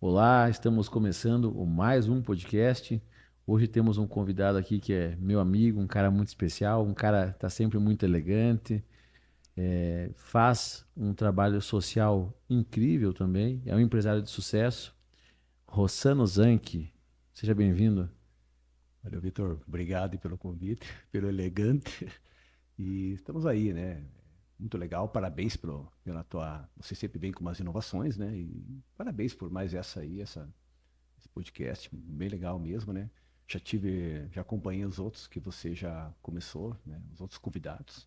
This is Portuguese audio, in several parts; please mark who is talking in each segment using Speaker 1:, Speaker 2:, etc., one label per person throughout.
Speaker 1: Olá, estamos começando mais um podcast. Hoje temos um convidado aqui que é meu amigo, um cara muito especial, um cara que está sempre muito elegante, faz um trabalho social incrível também, é um empresário de sucesso, Rossano Zanchi. Seja bem-vindo.
Speaker 2: Valeu, Vitor. Obrigado aí pelo convite, pelo elegante. E estamos aí, né? Muito legal. Parabéns pela tua. Você sempre vem com umas inovações, né? E parabéns por mais esse podcast. Bem legal mesmo, né? Já acompanhei os outros que você já começou, né? Os outros convidados.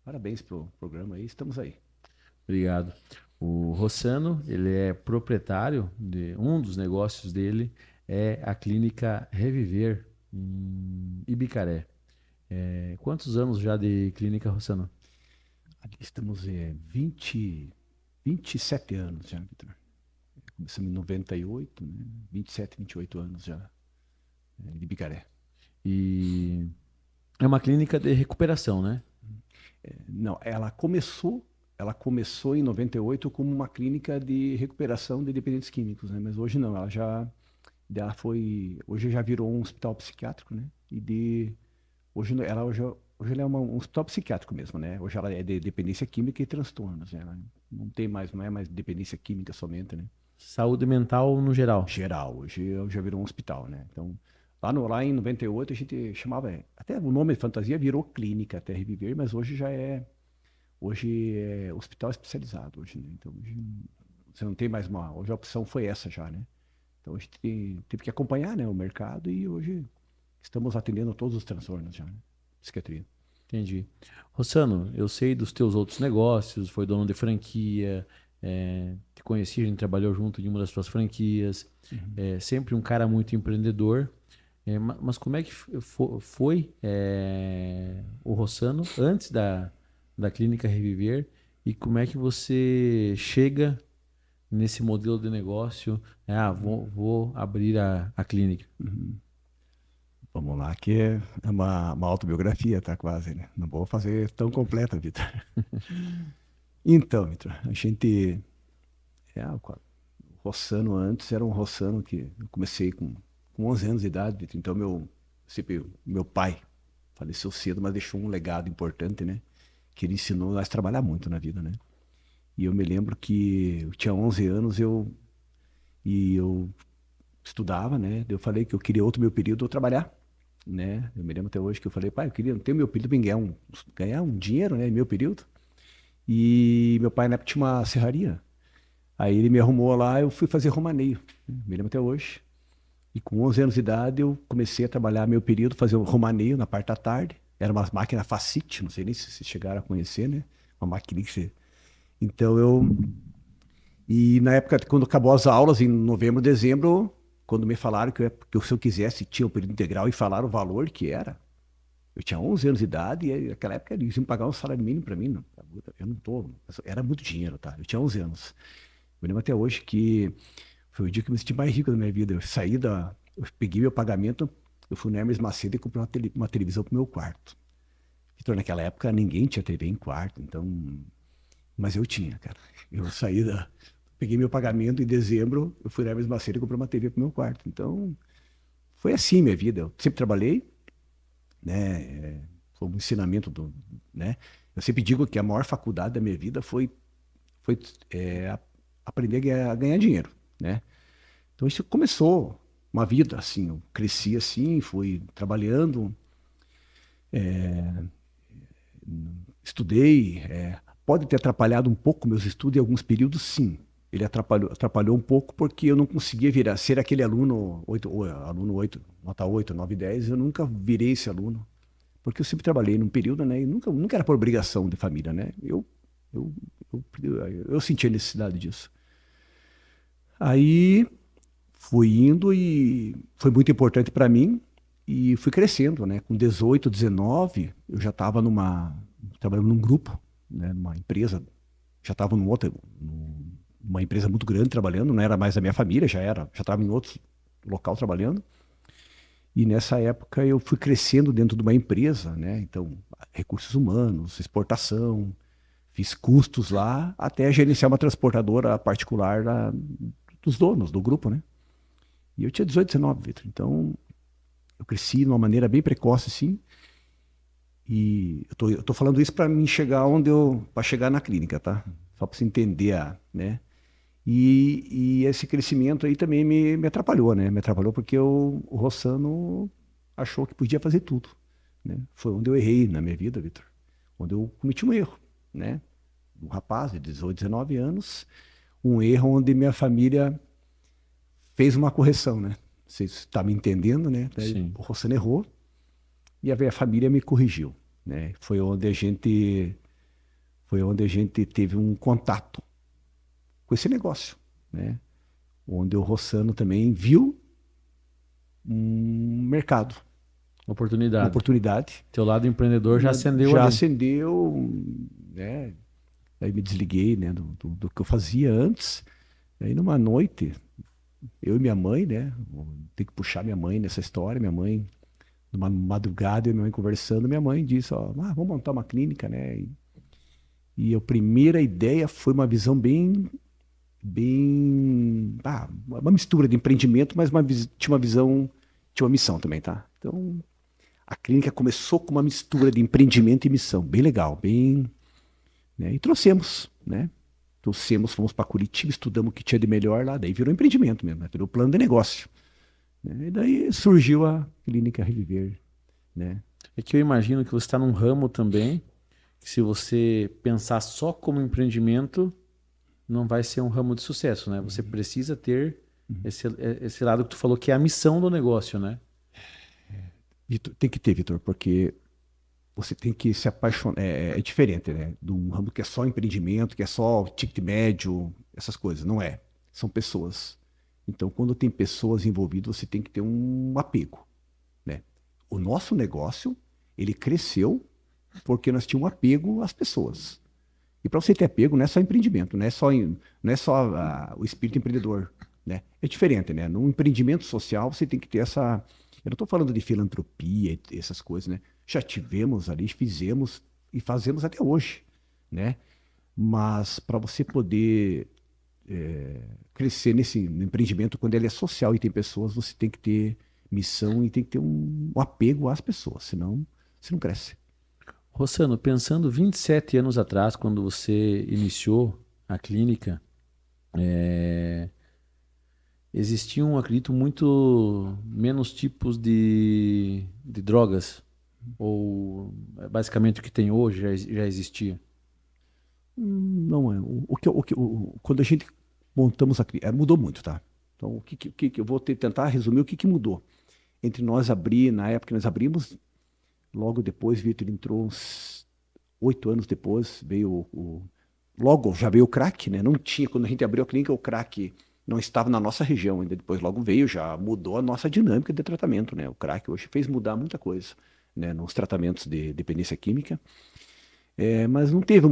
Speaker 2: Parabéns pro programa aí. Estamos aí.
Speaker 1: Obrigado. O Rossano, ele é proprietário de um dos negócios dele é a clínica Reviver em Ibicaré. Quantos anos já de clínica, Rossano?
Speaker 2: Ali estamos 27 anos já, Vitor. Começamos em 98, né? 27, 28 anos já, de Bicaré.
Speaker 1: E é uma clínica de recuperação, né?
Speaker 2: Não, ela começou em 98 como uma clínica de recuperação de dependentes químicos, né? Mas hoje não, hoje já virou um hospital psiquiátrico, né? Hoje ela é um hospital psiquiátrico mesmo, né? Hoje ela é de dependência química e transtornos, né? Ela não é mais dependência química somente, né?
Speaker 1: Saúde mental no geral.
Speaker 2: Geral, hoje já virou um hospital, né? Então, lá em 98 a gente chamava, até o nome de fantasia virou clínica até reviver, mas hoje é hospital especializado, hoje, né? Então, hoje você não tem mais hoje a opção foi essa já, né? Então a gente teve que acompanhar, né, o mercado e hoje estamos atendendo todos os transtornos já, né? Psiquiatria.
Speaker 1: Entendi. Rossano, eu sei dos teus outros negócios, foi dono de franquia, te conheci, a gente trabalhou junto em uma das tuas franquias,
Speaker 2: Uhum.
Speaker 1: sempre um cara muito empreendedor. Mas como é que foi, o Rossano antes da Clínica Reviver e como é que você chega nesse modelo de negócio? Vou abrir a clínica.
Speaker 2: Uhum. Vamos lá, que é uma autobiografia, tá quase, né? Não vou fazer tão completa, Vitor. Então, Vitor, o Rossano antes era um Rossano que eu comecei com 11 anos de idade, Vitor. Então, meu pai faleceu cedo, mas deixou um legado importante, né? Que ele ensinou nós a trabalhar muito na vida, né? E eu me lembro que eu tinha 11 anos e eu estudava, né? Daí eu falei que eu queria outro meu período eu trabalhar, né? Eu me lembro até hoje que eu falei, pai, eu queria ter meu período para ganhar um dinheiro, né? Meu período. E meu pai na época tinha uma serraria. Aí ele me arrumou lá, eu fui fazer romaneio, né? Me lembro até hoje. E com 11 anos de idade eu comecei a trabalhar meu período, fazer o romaneio na parte da tarde. Era uma máquina Facite, não sei nem se vocês chegaram a conhecer, né? Uma máquina que você... Então eu E na época, quando acabou as aulas, em novembro, dezembro, quando me falaram se eu quisesse, tinha o período integral e falaram o valor que era. Eu tinha 11 anos de idade e naquela época eles iam pagar um salário mínimo para mim. Não, eu não tô. Era muito dinheiro, tá? Eu tinha 11 anos. Eu lembro até hoje que foi o dia que eu me senti mais rico da minha vida. Eu peguei meu pagamento, eu fui no Hermes Macedo e comprei uma televisão pro meu quarto. Então, naquela época, ninguém tinha TV em quarto, então. Mas eu tinha, cara. Eu saí da. Peguei meu pagamento em dezembro, eu fui na Hermes Macedo e comprei uma TV pro meu quarto. Então, foi assim minha vida. Eu sempre trabalhei, né? Foi um ensinamento né? Eu sempre digo que a maior faculdade da minha vida foi aprender a ganhar dinheiro, né? Então, isso começou uma vida assim. Eu cresci assim, fui trabalhando, estudei. Pode ter atrapalhado um pouco meus estudos em alguns períodos, sim. Ele atrapalhou um pouco porque eu não conseguia ser aquele aluno 8, aluno 8, nota 8, 9, 10. Eu nunca virei esse aluno, porque eu sempre trabalhei num período, né? E nunca era por obrigação de família, né? Eu, eu sentia necessidade disso. Aí fui indo e foi muito importante para mim e fui crescendo, né? Com 18, 19, eu já estava trabalhando num grupo, né? Numa empresa, já estava numa empresa muito grande trabalhando, não era mais da minha família, já estava em outro local trabalhando. E nessa época eu fui crescendo dentro de uma empresa, né? Então, recursos humanos, exportação, fiz custos lá, até gerenciar uma transportadora particular dos donos do grupo, né? E eu tinha 18, 19, Vitor. Então, eu cresci de uma maneira bem precoce, assim. E eu tô falando isso para mim chegar para chegar na clínica, tá? Só para você entender, né? E esse crescimento aí também me atrapalhou, né? Me atrapalhou porque o Rossano achou que podia fazer tudo, né? Foi onde eu errei na minha vida, Vitor. Onde eu cometi um erro, né? Um rapaz de 18, 19 anos, um erro onde minha família fez uma correção, né? Você está me entendendo, né? Daí
Speaker 1: Sim.
Speaker 2: o Rossano errou e a minha família me corrigiu, né? Foi onde a gente teve um contato com esse negócio, né? Onde o Rossano também viu um mercado, uma
Speaker 1: Oportunidade.
Speaker 2: oportunidade.
Speaker 1: Teu lado empreendedor já acendeu
Speaker 2: Já
Speaker 1: ali.
Speaker 2: acendeu, né? Aí me desliguei, né, do que eu fazia antes. Aí numa noite, eu e minha mãe, né? Tem que puxar minha mãe nessa história. Minha mãe, numa madrugada, eu e minha mãe conversando, minha mãe disse, ó, vamos montar uma clínica, né? E a primeira ideia foi uma visão uma mistura de empreendimento, mas tinha uma visão, tinha uma missão também, tá? Então, a clínica começou com uma mistura de empreendimento e missão, bem legal, bem, né? E trouxemos, né? Fomos para Curitiba, estudamos o que tinha de melhor lá, daí virou empreendimento mesmo, né? Virou plano de negócio, né? E daí surgiu a Clínica Reviver, né?
Speaker 1: É que eu imagino que você está num ramo também, que se você pensar só como empreendimento, não vai ser um ramo de sucesso, né? Você precisa ter esse lado que tu falou, que é a missão do negócio, né?
Speaker 2: Vitor, tem que ter, Vitor, porque você tem que se apaixonar. É diferente, né? De um ramo que é só empreendimento, que é só ticket médio, essas coisas. Não é. São pessoas. Então, quando tem pessoas envolvidas, você tem que ter um apego, né? O nosso negócio, ele cresceu porque nós tínhamos um apego às pessoas. E para você ter apego, não é só empreendimento, não é só o espírito empreendedor, né? É diferente, né? No empreendimento social, você tem que ter essa. Eu não estou falando de filantropia, essas coisas, né? Já tivemos ali, fizemos e fazemos até hoje, né? Mas para você poder crescer no empreendimento, quando ele é social e tem pessoas, você tem que ter missão e tem que ter um apego às pessoas, senão você não cresce.
Speaker 1: Rossano, pensando 27 anos atrás, quando você iniciou a clínica, existiam, acredito, muito menos tipos de drogas. Ou basicamente o que tem hoje já existia.
Speaker 2: Não é. Quando a gente montamos mudou muito, tá? Então, eu vou tentar resumir o que mudou. Entre nós abrir, na época que nós abrimos, logo depois, Vitor entrou uns 8 anos depois, logo já veio o crack, né? Não tinha, quando a gente abriu a clínica, o crack não estava na nossa região ainda. Depois logo veio, já mudou a nossa dinâmica de tratamento, né? O crack hoje fez mudar muita coisa, né? Nos tratamentos de dependência química. Mas não teve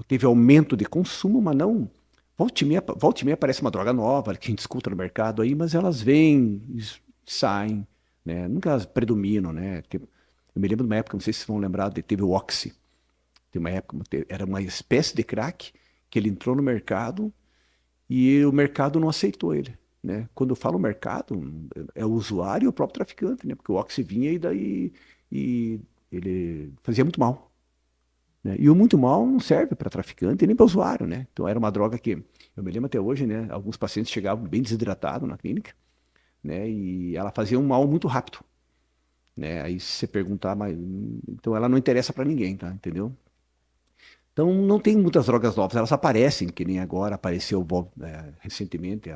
Speaker 2: teve aumento de consumo, mas não. Volta e meia aparece uma droga nova que a gente escuta no mercado aí, mas elas vêm, saem, né? Nunca elas predominam, né? Eu me lembro de uma época, não sei se vocês vão lembrar, teve o Oxy. Tem uma época, era uma espécie de crack que ele entrou no mercado e o mercado não aceitou ele, né? Quando eu falo mercado, é o usuário e o próprio traficante, né? Porque o Oxy vinha e ele fazia muito mal, né? E o muito mal não serve para traficante e nem para usuário, né? Então era uma droga que, eu me lembro até hoje, né? Alguns pacientes chegavam bem desidratados na clínica, né? E ela fazia um mal muito rápido, né? Aí se você perguntar, mas então ela não interessa para ninguém, tá? Entendeu? Então não tem muitas drogas novas, elas aparecem, que nem agora apareceu recentemente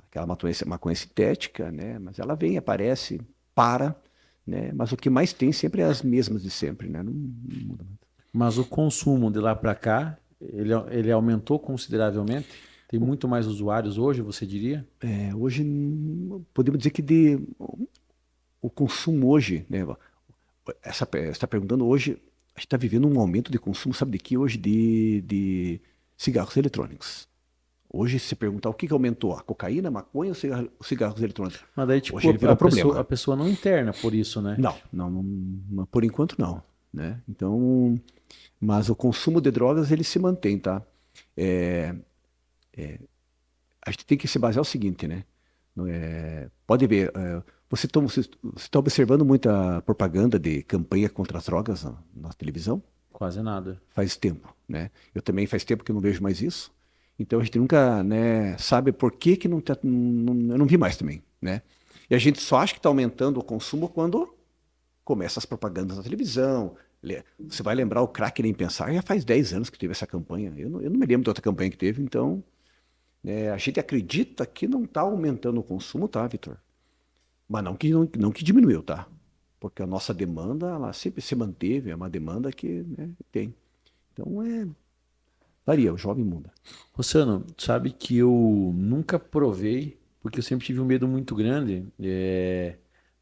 Speaker 2: aquela maconha sintética, né? Mas ela vem, aparece, para, né? Mas o que mais tem sempre é as mesmas de sempre, né? Não muda muito.
Speaker 1: Mas o consumo de lá para cá, ele aumentou consideravelmente? Tem muito mais usuários hoje, você diria?
Speaker 2: Hoje podemos dizer que o consumo hoje, né? Você está perguntando hoje, a gente está vivendo um aumento de consumo, sabe de que hoje? De cigarros eletrônicos. Hoje, se você perguntar o que aumentou, a cocaína, a maconha ou os cigarros eletrônicos?
Speaker 1: Mas daí,
Speaker 2: Hoje
Speaker 1: tipo,
Speaker 2: ele virou
Speaker 1: a
Speaker 2: problema.
Speaker 1: pessoa não interna por isso, né?
Speaker 2: Não, por enquanto não, né? Então, mas o consumo de drogas ele se mantém, tá? a gente tem que se basear no seguinte, né? Pode ver, você está observando muita propaganda de campanha contra as drogas na televisão?
Speaker 1: Quase nada.
Speaker 2: Faz tempo, né? Eu também faz tempo que eu não vejo mais isso. Então a gente nunca, né, sabe por que que não, eu não vi mais também, né? E a gente só acha que está aumentando o consumo quando começa as propagandas na televisão. Você vai lembrar o Crack Nem Pensar, já faz 10 anos que teve essa campanha. Eu não me lembro de outra campanha que teve, então a gente acredita que não está aumentando o consumo, tá, Vitor? Mas não que diminuiu, tá? Porque a nossa demanda, ela sempre se manteve, é uma demanda que, né, tem. Então, varia, o jovem muda.
Speaker 1: Rossano, sabe que eu nunca provei, porque eu sempre tive um medo muito grande,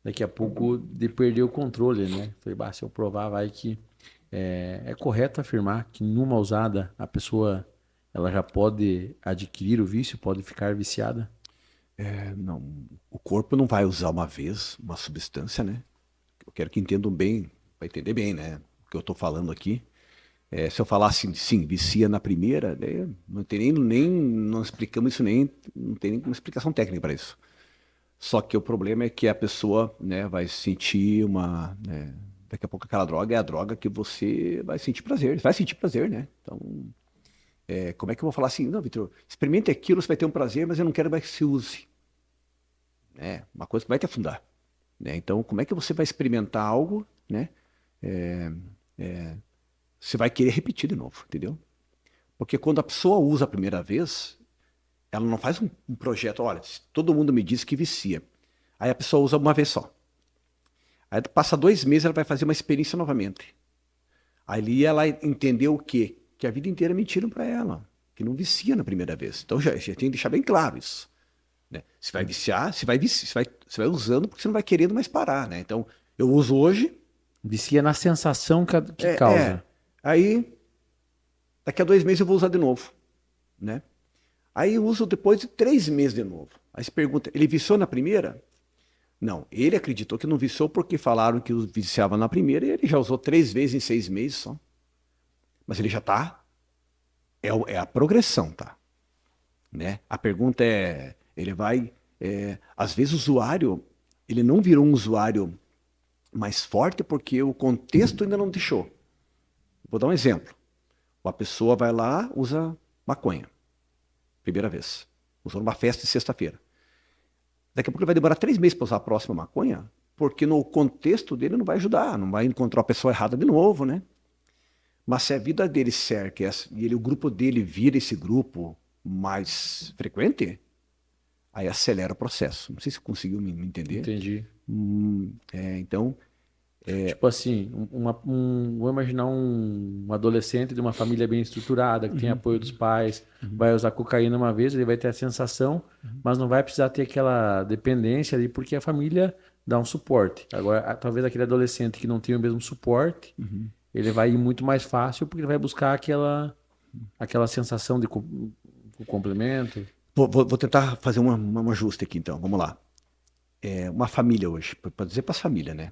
Speaker 1: daqui a pouco de perder o controle, né? Falei, bah, se eu provar, vai que é correto afirmar que numa usada a pessoa ela já pode adquirir o vício, pode ficar viciada.
Speaker 2: Não, o corpo não vai usar uma vez uma substância, né? Eu quero que entendam bem, para entender bem, né? O que eu estou falando aqui. Se eu falar assim, sim, vicia na primeira, né, não tem não explicamos isso nem, não tem nenhuma explicação técnica para isso. Só que o problema é que a pessoa, né, vai sentir daqui a pouco aquela droga é a droga que você vai sentir prazer, né? Então, como é que eu vou falar assim, não, Vitor, experimente aquilo, você vai ter um prazer, mas eu não quero mais que se use, né? Uma coisa que vai te afundar, né? Então, como é que você vai experimentar algo, né? É, Você vai querer repetir de novo, entendeu? Porque quando a pessoa usa a primeira vez, ela não faz um projeto, olha, todo mundo me diz que vicia. Aí a pessoa usa uma vez só. Aí passa 2 meses, ela vai fazer uma experiência novamente. Ali ela entendeu o quê? Que a vida inteira mentiram para ela, que não vicia na primeira vez. Então já tem que deixar bem claro isso, né? Se vai viciar, você vai usando porque você não vai querendo mais parar, né? Então eu uso hoje,
Speaker 1: Vicia na sensação que
Speaker 2: é,
Speaker 1: causa.
Speaker 2: aí daqui a 2 meses eu vou usar de novo, né? Aí eu uso depois de 3 meses de novo. Aí você pergunta, ele viciou na primeira? Não, ele acreditou que não viciou porque falaram que viciava na primeira e ele já usou 3 vezes em 6 meses só. Mas ele já tá, é a progressão, tá? Né? A pergunta é, às vezes o usuário, ele não virou um usuário mais forte porque o contexto ainda não deixou. Vou dar um exemplo. Uma pessoa vai lá, usa maconha, primeira vez. Usou numa festa de sexta-feira. Daqui a pouco ele vai demorar 3 meses para usar a próxima maconha, porque no contexto dele não vai ajudar, não vai encontrar a pessoa errada de novo, né? Mas se a vida dele cerca e o grupo dele vira esse grupo mais frequente, aí acelera o processo. Não sei se conseguiu me entender.
Speaker 1: Entendi.
Speaker 2: Então,
Speaker 1: Tipo assim, vou imaginar um adolescente de uma família bem estruturada, que tem apoio dos pais, vai usar cocaína uma vez, ele vai ter a sensação, mas não vai precisar ter aquela dependência ali, porque a família dá um suporte. Agora, talvez aquele adolescente que não tem o mesmo suporte, ele vai ir muito mais fácil, porque ele vai buscar aquela sensação de complemento.
Speaker 2: vou tentar fazer um ajuste aqui, então. Vamos lá. Uma família hoje, para dizer para as famílias, né?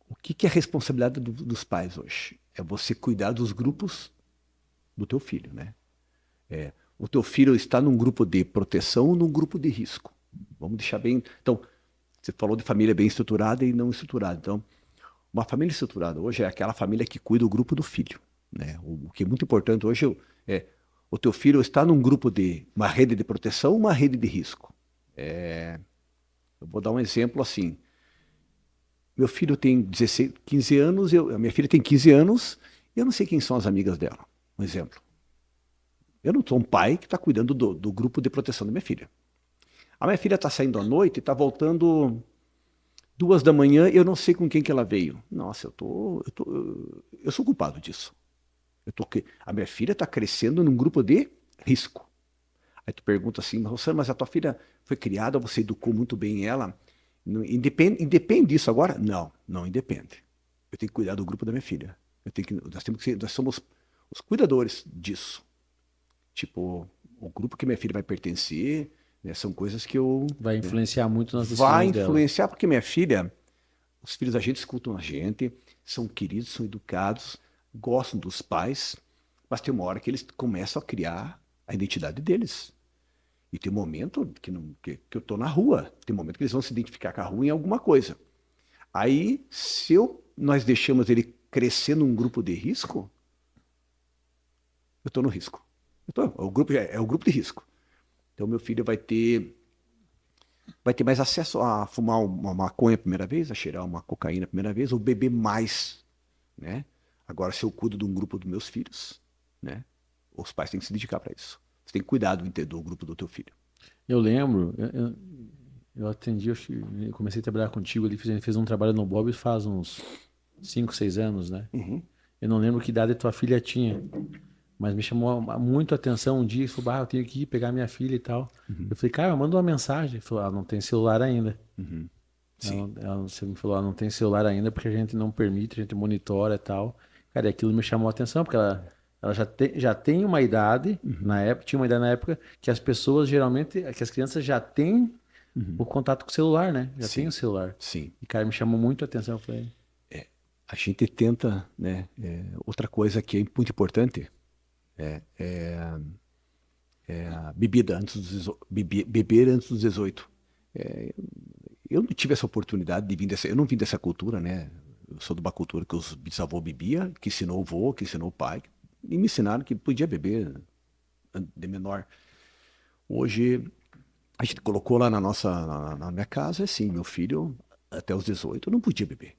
Speaker 2: O que é a responsabilidade dos pais hoje? É você cuidar dos grupos do teu filho, né? O teu filho está num grupo de proteção ou num grupo de risco? Vamos deixar bem. Então, você falou de família bem estruturada e não estruturada. Então, uma família estruturada hoje é aquela família que cuida do grupo do filho, né? O que é muito importante hoje é o teu filho está num grupo de uma rede de proteção ou uma rede de risco. Eu vou dar um exemplo assim. Meu filho tem 16, 15 anos, a minha filha tem 15 anos, e eu não sei quem são as amigas dela. Um exemplo. Eu não sou um pai que está cuidando do grupo de proteção da minha filha. A minha filha está saindo à noite e está voltando 2 da manhã e eu não sei com quem que ela veio. Nossa, eu sou culpado disso. A minha filha está crescendo num grupo de risco. Aí tu pergunta assim, Rossana, mas a tua filha foi criada, você educou muito bem ela. Independe disso agora? Não, não independe. Eu tenho que cuidar do grupo da minha filha. Nós somos os cuidadores disso. Tipo, o grupo que minha filha vai pertencer, né, são coisas que eu...
Speaker 1: Vai influenciar muito nas
Speaker 2: Vai
Speaker 1: decisões dela.
Speaker 2: influenciar, porque minha filha, os filhos da gente escutam a gente, são queridos, são educados, gostam dos pais, mas tem uma hora que eles começam a criar a identidade deles. E tem momento que, não, que eu tô na rua, tem momento que eles vão se identificar com a rua em alguma coisa. Aí, nós deixamos ele crescer num grupo de risco, eu tô no risco. É o grupo de risco. Então, meu filho vai ter mais acesso a fumar uma maconha a primeira vez, a cheirar uma cocaína a primeira vez, ou beber mais, né? Agora, se eu cuido de um grupo dos meus filhos, né? Os pais têm que se dedicar para isso. Você tem que cuidar do grupo do teu filho.
Speaker 1: Eu lembro, eu atendi, eu comecei a trabalhar contigo ali, a gente fez um trabalho no Bob faz uns 5, 6 anos, né?
Speaker 2: Uhum.
Speaker 1: Eu não lembro que idade tua filha tinha, mas me chamou muito a atenção um dia, ele falou, eu tenho que ir pegar minha filha e tal.
Speaker 2: Uhum.
Speaker 1: Eu falei, cara, manda uma mensagem. Ele falou, não tem celular ainda.
Speaker 2: Uhum. Sim.
Speaker 1: Você me falou, não tem celular ainda porque a gente não permite, a gente monitora e tal. Cara, e aquilo me chamou a atenção, porque ela já tem uma idade,
Speaker 2: Uhum.
Speaker 1: na época, tinha uma idade na época, que as pessoas geralmente, que as crianças já têm
Speaker 2: Uhum.
Speaker 1: o contato com o celular, né? Já tem o
Speaker 2: Sim.
Speaker 1: celular.
Speaker 2: Sim.
Speaker 1: E, cara, me chamou muito a atenção. Eu falei,
Speaker 2: É, a gente tenta, né? Outra coisa que é muito importante é a bebida antes beber antes dos 18. É, eu não tive essa oportunidade de vir eu não vim dessa cultura, né? Eu sou de uma cultura que os bisavô bebia, que ensinou o avô, que ensinou o pai, e me ensinaram que podia beber de menor. Hoje, a gente colocou lá na minha casa, assim, meu filho, até os 18, não podia beber.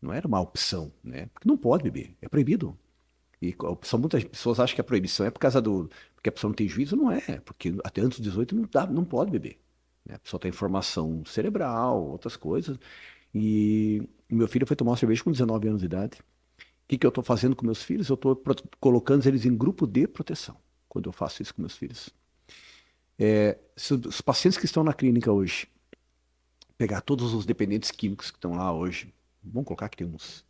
Speaker 2: Não era uma opção, né? Porque não pode beber, é proibido. E muitas pessoas acham que a proibição é por causa porque a pessoa não tem juízo, não é, porque até antes dos 18 não pode beber, né? A pessoa tem formação cerebral, outras coisas. E o meu filho foi tomar uma cerveja com 19 anos de idade. O que que eu estou fazendo com meus filhos? Eu estou colocando eles em grupo de proteção, quando eu faço isso com meus filhos. Se os pacientes que estão na clínica hoje, pegar todos os dependentes químicos que estão lá hoje, vamos colocar que temos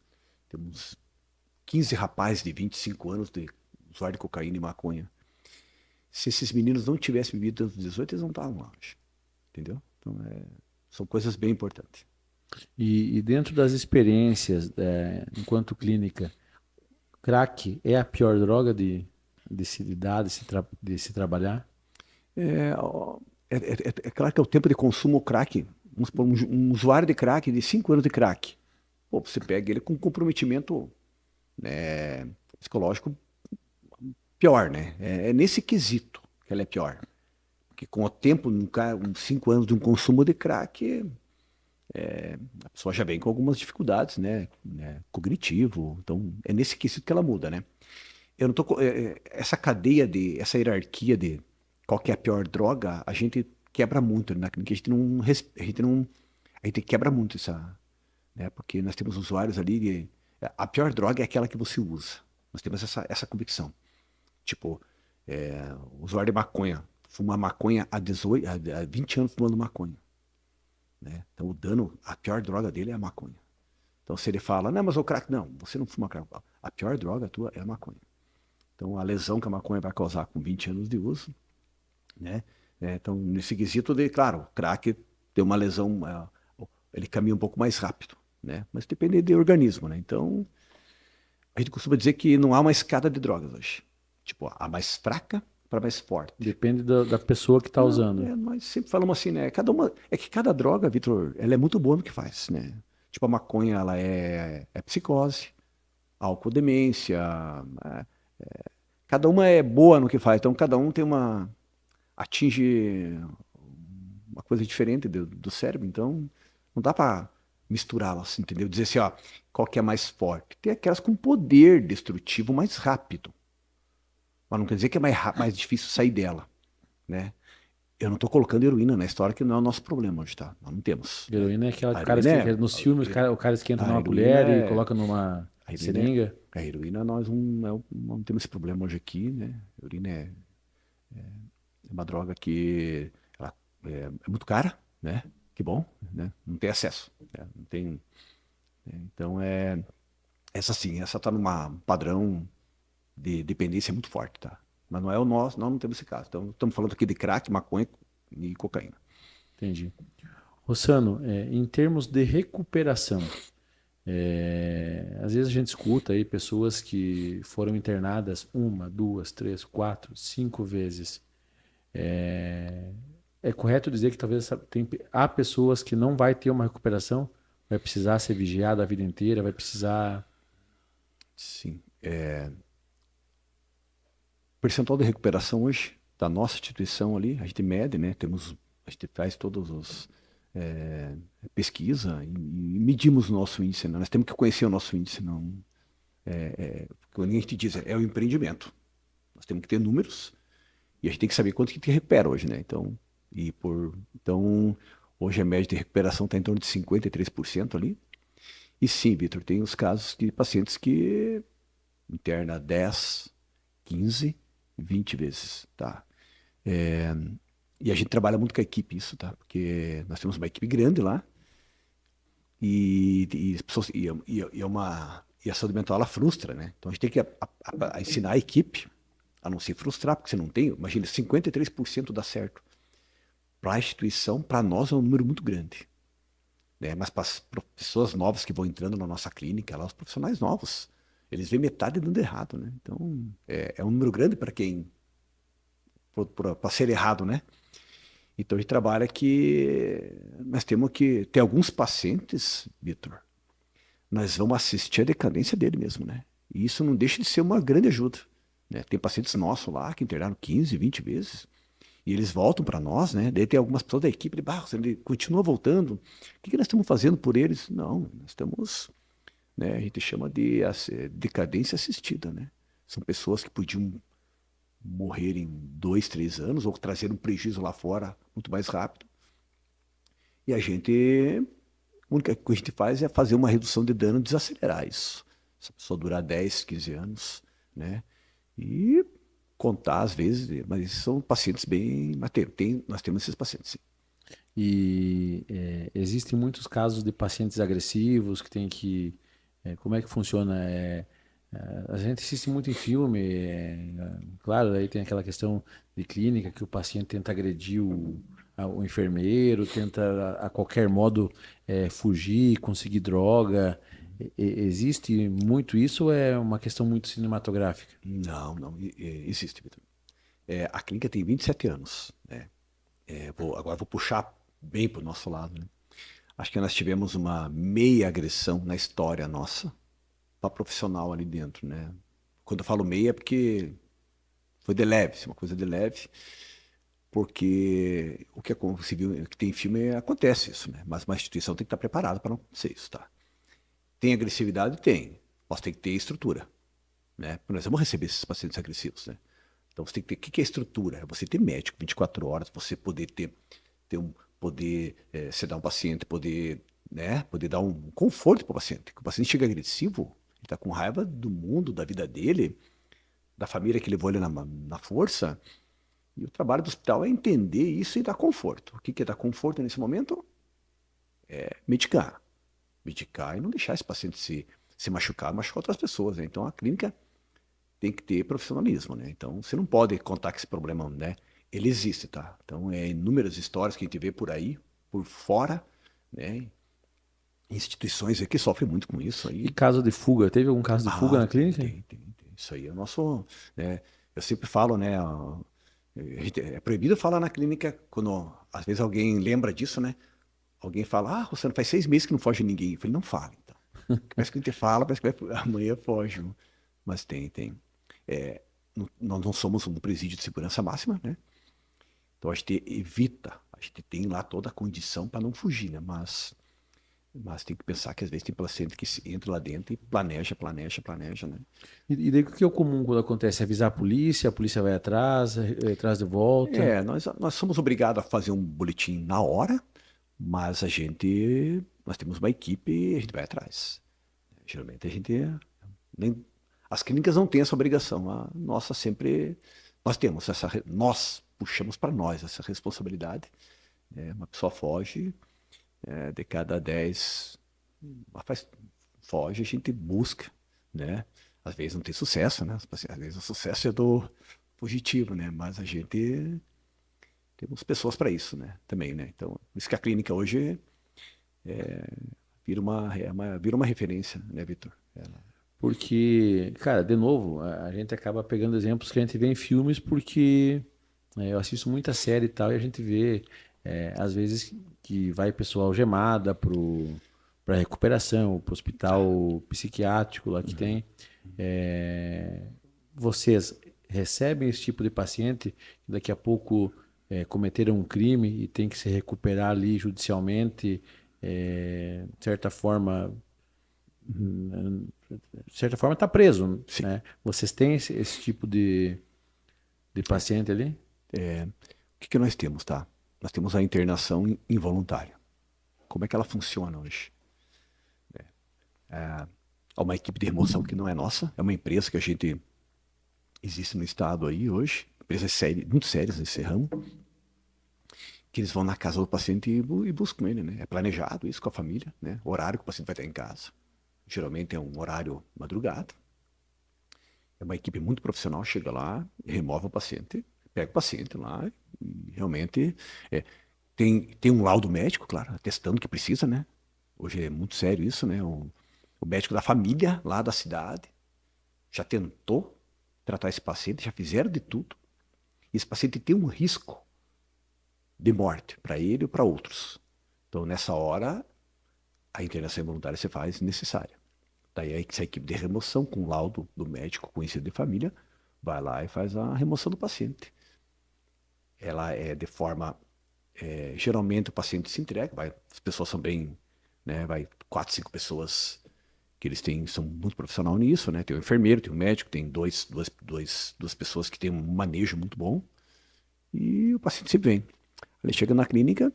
Speaker 2: 15 rapazes de 25 anos de usuário de cocaína e maconha. Se esses meninos não tivessem bebido antes dos 18, eles não estavam lá hoje. Entendeu? Então, são coisas bem importantes.
Speaker 1: e dentro das experiências, enquanto clínica, crack é a pior droga de se lidar, de se trabalhar?
Speaker 2: Ó, é claro que é o tempo de consumo crack. Vamos supor, um usuário de crack, de 5 anos de crack. Pô, você pega ele com comprometimento, né, psicológico pior, né? É nesse quesito que ela é pior. Porque com o tempo, uns 5 anos de um consumo de crack, a pessoa já vem com algumas dificuldades, né? Cognitivo. Então, é nesse quesito que ela muda, né? Eu não tô, essa cadeia essa hierarquia de qual que é a pior droga, a gente quebra muito, né? A gente não, a gente quebra muito essa, né? Porque nós temos usuários ali a pior droga é aquela que você usa. Nós temos essa convicção. Tipo, usuário de maconha, fuma maconha há 20 anos fumando maconha, né? Então o dano, a pior droga dele é a maconha. Então se ele fala, não, mas o crack, não, você não fuma crack. A pior droga tua é a maconha. Então, a lesão que a maconha vai causar com 20 anos de uso, né? Então, nesse quesito, claro, o crack tem uma lesão, ele caminha um pouco mais rápido, né? Mas depende do organismo, né? Então, a gente costuma dizer que não há uma escada de drogas hoje. Tipo, a mais fraca para mais forte.
Speaker 1: Depende da pessoa que está
Speaker 2: Não,
Speaker 1: usando.
Speaker 2: nós sempre falamos assim, né? É que cada droga, Vitor, ela é muito boa no que faz, né? Tipo, a maconha, ela é psicose, álcool, demência, é, cada uma é boa no que faz, então cada um tem atinge uma coisa diferente do cérebro, então não dá para misturá-las, entendeu? Dizer assim, ó, qual que é mais forte? Tem aquelas com poder destrutivo mais rápido, mas não quer dizer que é mais difícil sair dela, né? Eu não estou colocando heroína na história, que não é o nosso problema hoje, tá? Nós não temos, né?
Speaker 1: Heroína é aquela
Speaker 2: A
Speaker 1: que o cara
Speaker 2: heroína
Speaker 1: esquenta, nos filmes o cara esquenta
Speaker 2: a
Speaker 1: numa
Speaker 2: heroína
Speaker 1: colher e
Speaker 2: é,
Speaker 1: coloca numa
Speaker 2: a heroína é,
Speaker 1: seringa.
Speaker 2: a heroína nós não temos esse problema hoje aqui, né? A heroína é uma droga que ela é muito cara, né? Que bom, né? Não tem acesso, né? Não tem, então essa sim, essa tá num padrão de dependência muito forte, tá? Mas não é o nosso, nós não temos esse caso. Então estamos falando aqui de crack, maconha e cocaína.
Speaker 1: Entendi. Rossano, em termos de recuperação, às vezes a gente escuta aí pessoas que foram internadas uma, duas, três, quatro, cinco vezes. É, é correto dizer que talvez há pessoas que não vai ter uma recuperação, vai precisar ser vigiado a vida inteira, vai precisar.
Speaker 2: Sim. O percentual de recuperação hoje da nossa instituição ali, a gente mede, né? A gente faz todos os é, pesquisa e medimos o nosso índice, né? Nós temos que conhecer o nosso índice, não. Quando a gente diz, é o empreendimento. Nós temos que ter números e a gente tem que saber quanto que a gente recupera hoje, né? Então, hoje a média de recuperação está em torno de 53% ali. E sim, Vitor, tem os casos de pacientes que interna 10, 15, 20 vezes, tá? É, e a gente trabalha muito com a equipe isso, tá? Porque nós temos uma equipe grande lá e, as pessoas, e a saúde mental ela frustra, né? Então a gente tem que a ensinar a equipe a não se frustrar, porque você não tem, imagina, 53% dá certo. Para a instituição, para nós é um número muito grande, né? Mas para as pessoas novas que vão entrando na nossa clínica, lá, os profissionais novos, eles veem metade dando errado, né? Então é um número grande para quem, para ser errado, né? Então a gente trabalha que nós temos que ter alguns pacientes, Vitor, nós vamos assistir a decadência dele mesmo, né? E isso não deixa de ser uma grande ajuda, né? Tem pacientes nossos lá que internaram 15, 20 vezes e eles voltam para nós, né? Daí tem algumas pessoas da equipe, ele continua voltando. O que nós estamos fazendo por eles? Não, nós estamos, né? A gente chama de decadência assistida, né? São pessoas que podiam morrer em 2, 3 anos ou trazer um prejuízo lá fora muito mais rápido. E a única coisa que a gente faz é fazer uma redução de dano, desacelerar isso. Se a pessoa durar 10, 15 anos, né? E contar às vezes, mas são pacientes bem. Mas nós temos esses pacientes, sim.
Speaker 1: E existem muitos casos de pacientes agressivos que tem que. Como é que funciona? A gente assiste muito em filme, claro, aí tem aquela questão de clínica que o paciente tenta agredir o enfermeiro, tenta a qualquer modo fugir, conseguir droga. Existe muito isso ou é uma questão muito cinematográfica?
Speaker 2: Não, não, existe, Vitor. A clínica tem 27 anos, né? Agora vou puxar bem para o nosso lado, né? Acho que nós tivemos uma meia agressão na história nossa, para profissional ali dentro, né? Quando eu falo meia é porque foi de leve, uma coisa de leve, porque o que se viu, que tem filme acontece isso, né? Mas uma instituição tem que estar preparada para não acontecer isso, tá? Tem agressividade? Tem. Mas tem que ter estrutura, né? Porque nós vamos receber esses pacientes agressivos, né? Então você tem que ter. O que é estrutura? É você ter médico 24 horas, você poder ter poder sedar um paciente, poder, né? Poder dar um conforto para o paciente. Que o paciente chega agressivo, ele está com raiva do mundo, da vida dele, da família que levou ele na força. E o trabalho do hospital é entender isso e dar conforto. O que é dar conforto nesse momento? É medicar. Medicar e não deixar esse paciente se machucar outras pessoas, né? Então a clínica tem que ter profissionalismo, né? Então você não pode contar que esse problema, né? Ele existe, tá? Então inúmeras histórias que a gente vê por aí, por fora, né? Instituições que sofrem muito com isso
Speaker 1: E
Speaker 2: aí.
Speaker 1: caso de fuga? Teve algum caso de fuga
Speaker 2: Ah,
Speaker 1: na
Speaker 2: tem,
Speaker 1: clínica?
Speaker 2: tem, tem, tem. Isso aí é o nosso, né? Eu sempre falo, né? É proibido falar na clínica quando às vezes alguém lembra disso, né? Alguém fala, Rossano, faz 6 meses que não foge ninguém. Eu falei, não fala, então. Parece que a gente fala, parece que amanhã foge. Mas tem. É, nós não somos um presídio de segurança máxima, né? Então a gente evita, a gente tem lá toda a condição para não fugir, né? Mas tem que pensar que às vezes tem paciente que entra lá dentro e planeja, né?
Speaker 1: E daí o que é o comum quando acontece? Avisar a polícia vai atrás, traz de volta.
Speaker 2: Nós somos obrigados a fazer um boletim na hora, mas nós temos uma equipe e a gente vai atrás. Geralmente a gente nem, as clínicas não têm essa obrigação. A nossa sempre, nós temos nós puxamos para nós essa responsabilidade. Uma pessoa foge, de cada 10, foge, a gente busca, né? Às vezes não tem sucesso, né? Às vezes o sucesso é do fugitivo, né? Mas a gente temos pessoas para isso, né? Também, né? Então, por isso que a clínica hoje vira uma referência, né, Vitor?
Speaker 1: Porque, cara, de novo, a gente acaba pegando exemplos que a gente vê em filmes porque Eu assisto muita série e tal, e a gente vê, às vezes, que vai pessoal algemada para recuperação, para o hospital psiquiátrico lá que tem. É, vocês recebem esse tipo de paciente que daqui a pouco cometeram um crime e tem que se recuperar ali judicialmente, de certa forma, está preso,
Speaker 2: Sim.
Speaker 1: né? Vocês têm esse tipo de paciente ali?
Speaker 2: O que que nós temos, tá? Nós temos a internação involuntária. Como é que ela funciona hoje? Há uma equipe de remoção que não é nossa, é uma empresa que a gente existe no estado aí hoje, empresas muito sérias nesse ramo, que eles vão na casa do paciente e buscam ele, né? É planejado isso com a família, né? O horário que o paciente vai estar em casa. Geralmente é um horário madrugada. É uma equipe muito profissional, chega lá, remove o paciente, pega o paciente lá e realmente é, tem um laudo médico, claro, atestando que precisa, né? Hoje é muito sério isso, né? O médico da família lá da cidade já tentou tratar esse paciente, já fizeram de tudo. E esse paciente tem um risco de morte para ele ou para outros. Então, nessa hora, a internação involuntária se faz necessária. Daí essa equipe de remoção, com o laudo do médico conhecido de família, vai lá e faz a remoção do paciente. Ela é de forma. Geralmente o paciente se entrega, as pessoas são bem. Né, vai 4, 5 pessoas que eles têm, são muito profissionais nisso, né? Tem um enfermeiro, tem um médico, tem duas pessoas que têm um manejo muito bom. E o paciente sempre vem. Ele chega na clínica,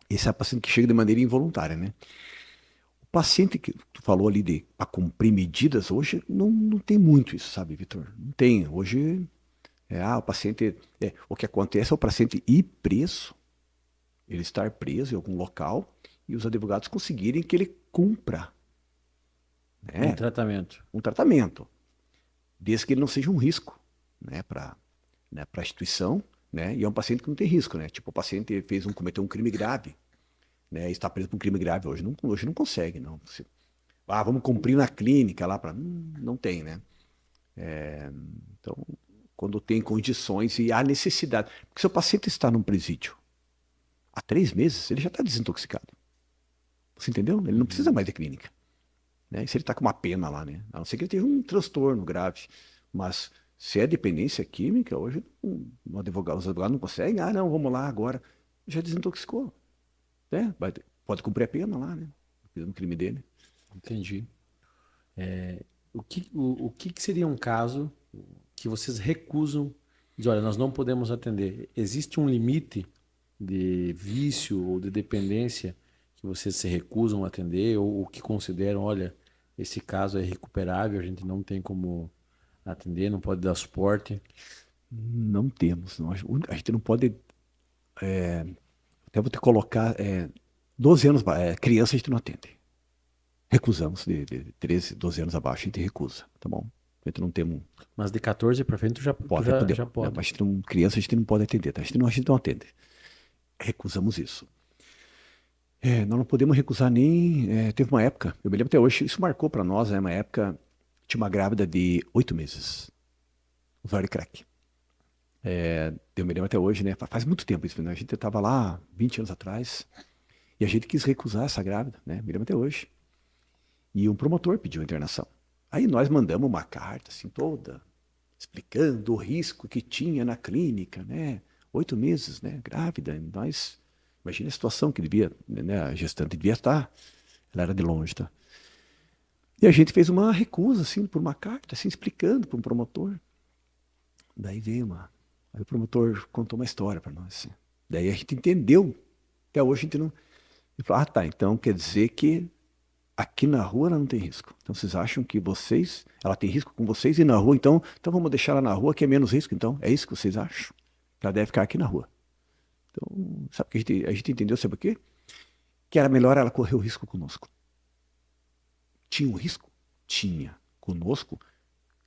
Speaker 2: esse é o paciente que chega de maneira involuntária, né? O paciente que tu falou ali de para cumprir medidas, hoje não tem muito isso, sabe, Vitor? Não tem. Hoje, o paciente. O que acontece é o paciente ir preso, ele estar preso em algum local e os advogados conseguirem que ele cumpra,
Speaker 1: Um
Speaker 2: né,
Speaker 1: tratamento.
Speaker 2: um tratamento, desde que ele não seja um risco, né, para a instituição, né, e é um paciente que não tem risco, né, tipo, o paciente cometeu um crime grave, né, está preso por um crime grave, hoje não consegue, não. Vamos cumprir na clínica lá para não tem, né? Então, quando tem condições e há necessidade, porque se o paciente está num presídio há 3 meses, ele já está desintoxicado. Você entendeu? Ele não precisa mais de clínica, né? E se ele está com uma pena lá, né? A não ser que ele tenha um transtorno grave, mas se é dependência química, hoje os advogados não conseguem. Não, vamos lá agora. Já desintoxicou, né? Pode cumprir a pena lá, né? No crime dele.
Speaker 1: Entendi. O que seria um caso que vocês recusam? Diz, olha, nós não podemos atender. Existe um limite de vício ou de dependência que vocês se recusam a atender ou que consideram, olha, esse caso é irrecuperável, a gente não tem como atender, não pode dar suporte.
Speaker 2: Não temos. Não. A gente não pode. Até vou ter que colocar. 12 anos, criança a gente não atende. Recusamos, de 13, 12 anos abaixo, a gente recusa, tá bom? A gente não tem um.
Speaker 1: Mas de 14 para frente tu já, tu
Speaker 2: Pode,
Speaker 1: já,
Speaker 2: podemos.
Speaker 1: já
Speaker 2: Né?
Speaker 1: pode.
Speaker 2: Mas criança a gente não pode atender, tá? A gente não atende. Recusamos isso. Nós não podemos recusar nem. Teve uma época, eu me lembro até hoje, isso marcou para nós, né? Uma época, tinha uma grávida de 8 meses, usuário de crack. Eu me lembro até hoje, né? Faz muito tempo isso, né? A gente estava lá 20 anos atrás e a gente quis recusar essa grávida, né? Me lembro até hoje. E um promotor pediu internação. Aí nós mandamos uma carta, assim, toda, explicando o risco que tinha na clínica, né? 8 meses, né? Grávida. Nós, imagina a situação que devia, né? A gestante devia estar. Ela era de longe, tá? E a gente fez uma recusa, assim, por uma carta, assim, explicando para um promotor. Daí veio uma. Aí o promotor contou uma história para nós, assim. Daí a gente entendeu. Até hoje a gente não. Ele falou, tá, então quer dizer que aqui na rua ela não tem risco. Então vocês acham que ela tem risco com vocês e na rua, então vamos deixar ela na rua que é menos risco, então? É isso que vocês acham? Que ela deve ficar aqui na rua. Então, sabe o que a gente entendeu, sabe o quê? Que era melhor ela correr o risco conosco. Tinha um risco? Tinha. Conosco,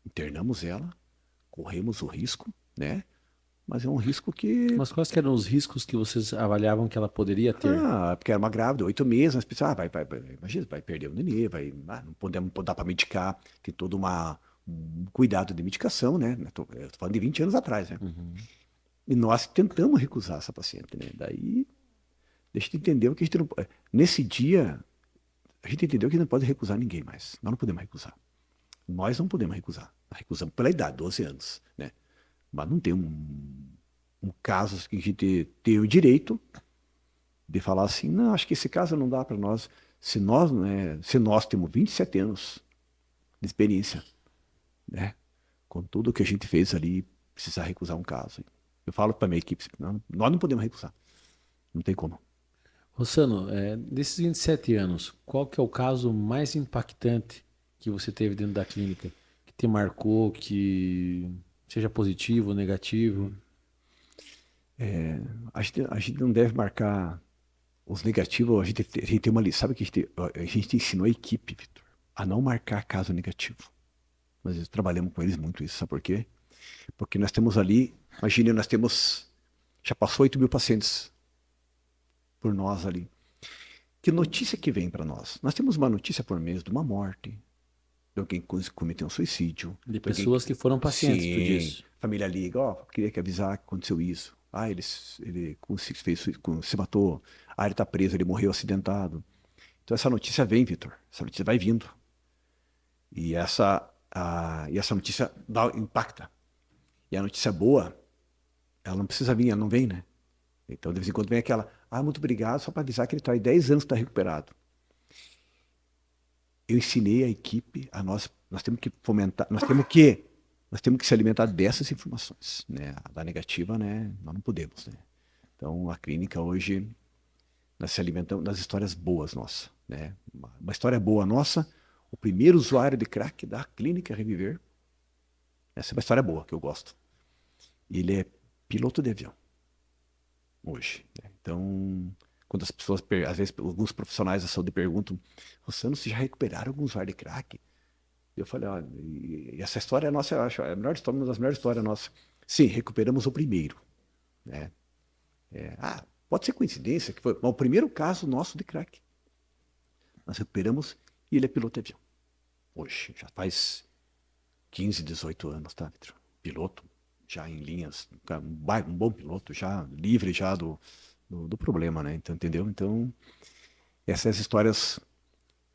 Speaker 2: internamos ela, corremos o risco, né? Mas é um risco que.
Speaker 1: Mas quais que eram os riscos que vocês avaliavam que ela poderia ter?
Speaker 2: Porque era uma grávida, 8 meses, mas pensava, imagina, vai perder o nenê, não podemos dar para medicar, tem todo um cuidado de medicação, né? Eu tô falando de 20 anos atrás, né? E nós tentamos recusar essa paciente, né? Daí, deixa eu entender que a gente não... Nesse dia, a gente entendeu que não pode recusar ninguém mais. Nós não podemos recusar. Nós não podemos recusar. Nós recusamos pela idade, 12 anos, né? Mas não tem um caso que a gente tem o direito de falar assim, não, acho que esse caso não dá para nós. Se nós temos 27 anos de experiência, né? Com tudo que a gente fez ali, precisar recusar um caso. Eu falo para minha equipe, não, nós não podemos recusar. Não tem como.
Speaker 1: Rossano, desses 27 anos, qual que é o caso mais impactante que você teve dentro da clínica? Que te marcou, que seja positivo ou negativo?
Speaker 2: A gente não deve marcar os negativos. A gente tem uma lista. Sabe que a gente ensinou a equipe, Vitor, a não marcar caso negativo. Nós trabalhamos com eles muito isso. Sabe por quê? Porque nós temos ali, imagine, já passou 8 mil pacientes por nós ali. Que notícia que vem para nós? Nós temos uma notícia por mês de uma morte, de alguém que cometeu um suicídio.
Speaker 1: De
Speaker 2: De alguém
Speaker 1: pessoas que foram pacientes, tu
Speaker 2: Sim,
Speaker 1: disse.
Speaker 2: família liga, ó, queria que avisar que aconteceu isso. Ah, ele se matou. Ah, ele tá preso, ele morreu acidentado. Então essa notícia vem, Vitor. Essa notícia vai vindo. E essa notícia impacta. E a notícia boa, ela não precisa vir, ela não vem, né? Então, de vez em quando vem aquela, muito obrigado, só para avisar que ele está aí 10 anos que está recuperado. Eu ensinei a equipe, nós temos que fomentar, nós temos que se alimentar dessas informações, né? A da negativa, né? Nós não podemos, né? Então, a clínica hoje, nós se alimentamos das histórias boas nossas, né? Uma história boa nossa, o primeiro usuário de crack da clínica Reviver, essa é uma história boa, que eu gosto. Ele é piloto de avião, hoje, né? Então, quando as pessoas, às vezes, alguns profissionais da saúde perguntam, Rossano, se já recuperaram algum usuário de crack? Eu falei, olha, e essa história é nossa, eu acho, é a melhor história, uma das melhores histórias nossas. Sim, recuperamos o primeiro, né? Pode ser coincidência, que foi mas o primeiro caso nosso de crack. Nós recuperamos e ele é piloto de avião. Hoje, já faz 15, 18 anos, tá, Vitor? Piloto, já em linhas, um bom piloto, já livre já do problema, né? Então, entendeu? Então, essas histórias,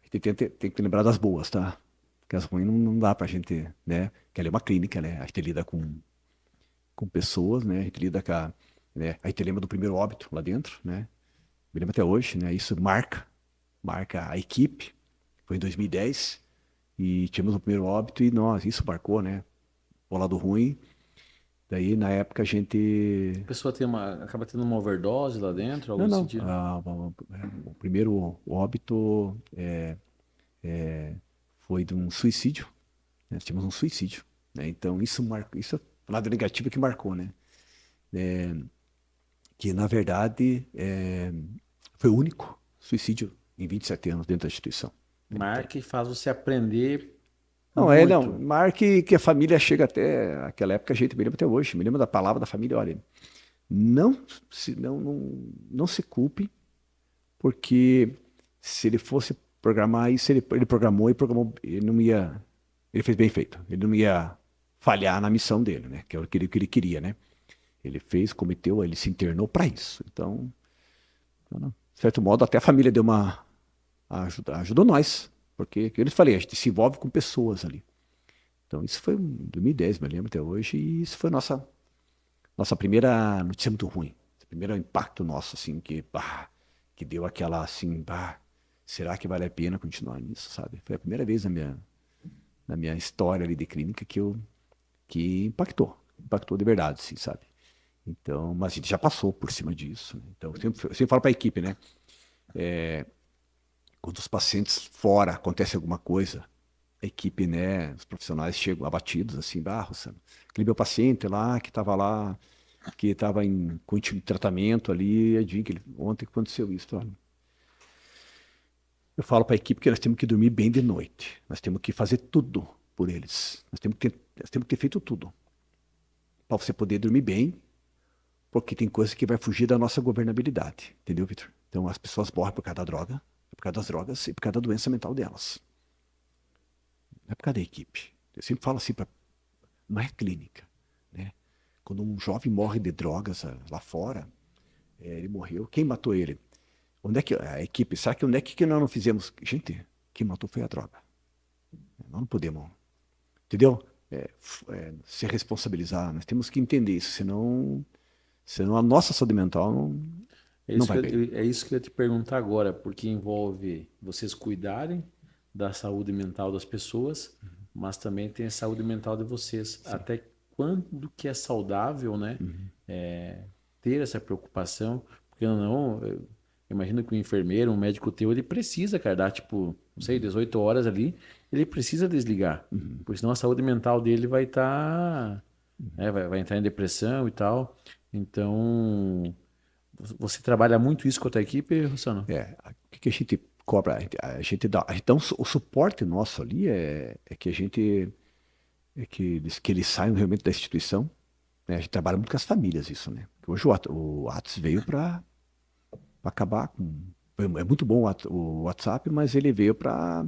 Speaker 2: a gente tem que lembrar das boas, tá? Porque as ruins não dá pra gente, né? Que ela é uma clínica, né? A gente lida com pessoas, né? A gente lida né? A gente lembra do primeiro óbito lá dentro, né? Me lembro até hoje, né? Isso marca a equipe. Foi em 2010 e tínhamos o primeiro óbito e isso marcou, né? O lado ruim. Daí, na época, a
Speaker 1: A
Speaker 2: gente...
Speaker 1: pessoa acaba tendo uma overdose lá dentro, algo
Speaker 2: Não,
Speaker 1: nesse
Speaker 2: não.
Speaker 1: sentido?
Speaker 2: O primeiro óbito foi de um suicídio. Né? Tivemos um suicídio, né? Então, isso é o lado negativo que marcou, né? Que, na verdade, foi o único suicídio em 27 anos dentro da instituição.
Speaker 1: Marca e faz você aprender
Speaker 2: Não,
Speaker 1: muito.
Speaker 2: marque que a família chega até aquela época, a gente me lembra até hoje, me lembra da palavra da família, olha, não se culpe, porque se ele fosse programar isso, ele programou, ele não ia, ele fez bem feito, ele não ia falhar na missão dele, né, que é o que ele queria, né, ele cometeu, ele se internou para isso, então, de certo modo, até a família deu ajudou nós, porque, como eu falei, a gente se envolve com pessoas ali. Então, isso foi em 2010, me lembro até hoje, e isso foi nossa primeira notícia muito ruim. Esse primeiro impacto nosso, assim, que deu aquela, assim, será que vale a pena continuar nisso, sabe? Foi a primeira vez na minha história ali de clínica que impactou de verdade, assim, sabe? Então, mas a gente já passou por cima disso, né? Então, eu sempre falo para a equipe, né? Quando os pacientes fora acontece alguma coisa, a equipe, né, os profissionais chegam abatidos, assim, Rossano, aquele meu paciente lá, que estava lá, que estava em contínuo tratamento ali, adivinha que ontem aconteceu isso. Olha. Eu falo para a equipe que nós temos que dormir bem de noite, nós temos que fazer tudo por eles, nós temos que ter feito tudo, para você poder dormir bem, porque tem coisa que vai fugir da nossa governabilidade, entendeu, Vitor? Então as pessoas morrem por causa da droga, por causa das drogas e por causa da doença mental delas. Não é por causa da equipe. Eu sempre falo assim, não é clínica, né? Quando um jovem morre de drogas lá fora, ele morreu. Quem matou ele? Onde é que a equipe? Será que onde é que nós não fizemos? Gente, quem matou foi a droga. Nós não podemos, entendeu? Se responsabilizar. Nós temos que entender isso, senão a nossa saúde mental
Speaker 1: É
Speaker 2: não
Speaker 1: isso que
Speaker 2: vai bem.
Speaker 1: é isso que eu ia te perguntar agora, porque envolve vocês cuidarem da saúde mental das pessoas, mas também tem a saúde mental de vocês.
Speaker 2: Sim.
Speaker 1: Até quando que é saudável, né?
Speaker 2: Uhum.
Speaker 1: Ter essa preocupação, porque não, eu imagino que o enfermeiro, um médico teu, ele precisa, cara, dar tipo, não sei, 18 horas ali, ele precisa desligar,
Speaker 2: Uhum.
Speaker 1: porque senão a saúde mental dele vai estar,
Speaker 2: Uhum.
Speaker 1: vai entrar em depressão e tal. Então, você trabalha muito isso com a tua equipe, Rossano?
Speaker 2: O que que a gente cobra? A gente dá. Então, o suporte nosso ali é que a gente. Que eles saiam realmente da instituição. Né? A gente trabalha muito com as famílias, isso, né? Porque hoje o Whats veio para acabar com. É muito bom o WhatsApp, mas ele veio para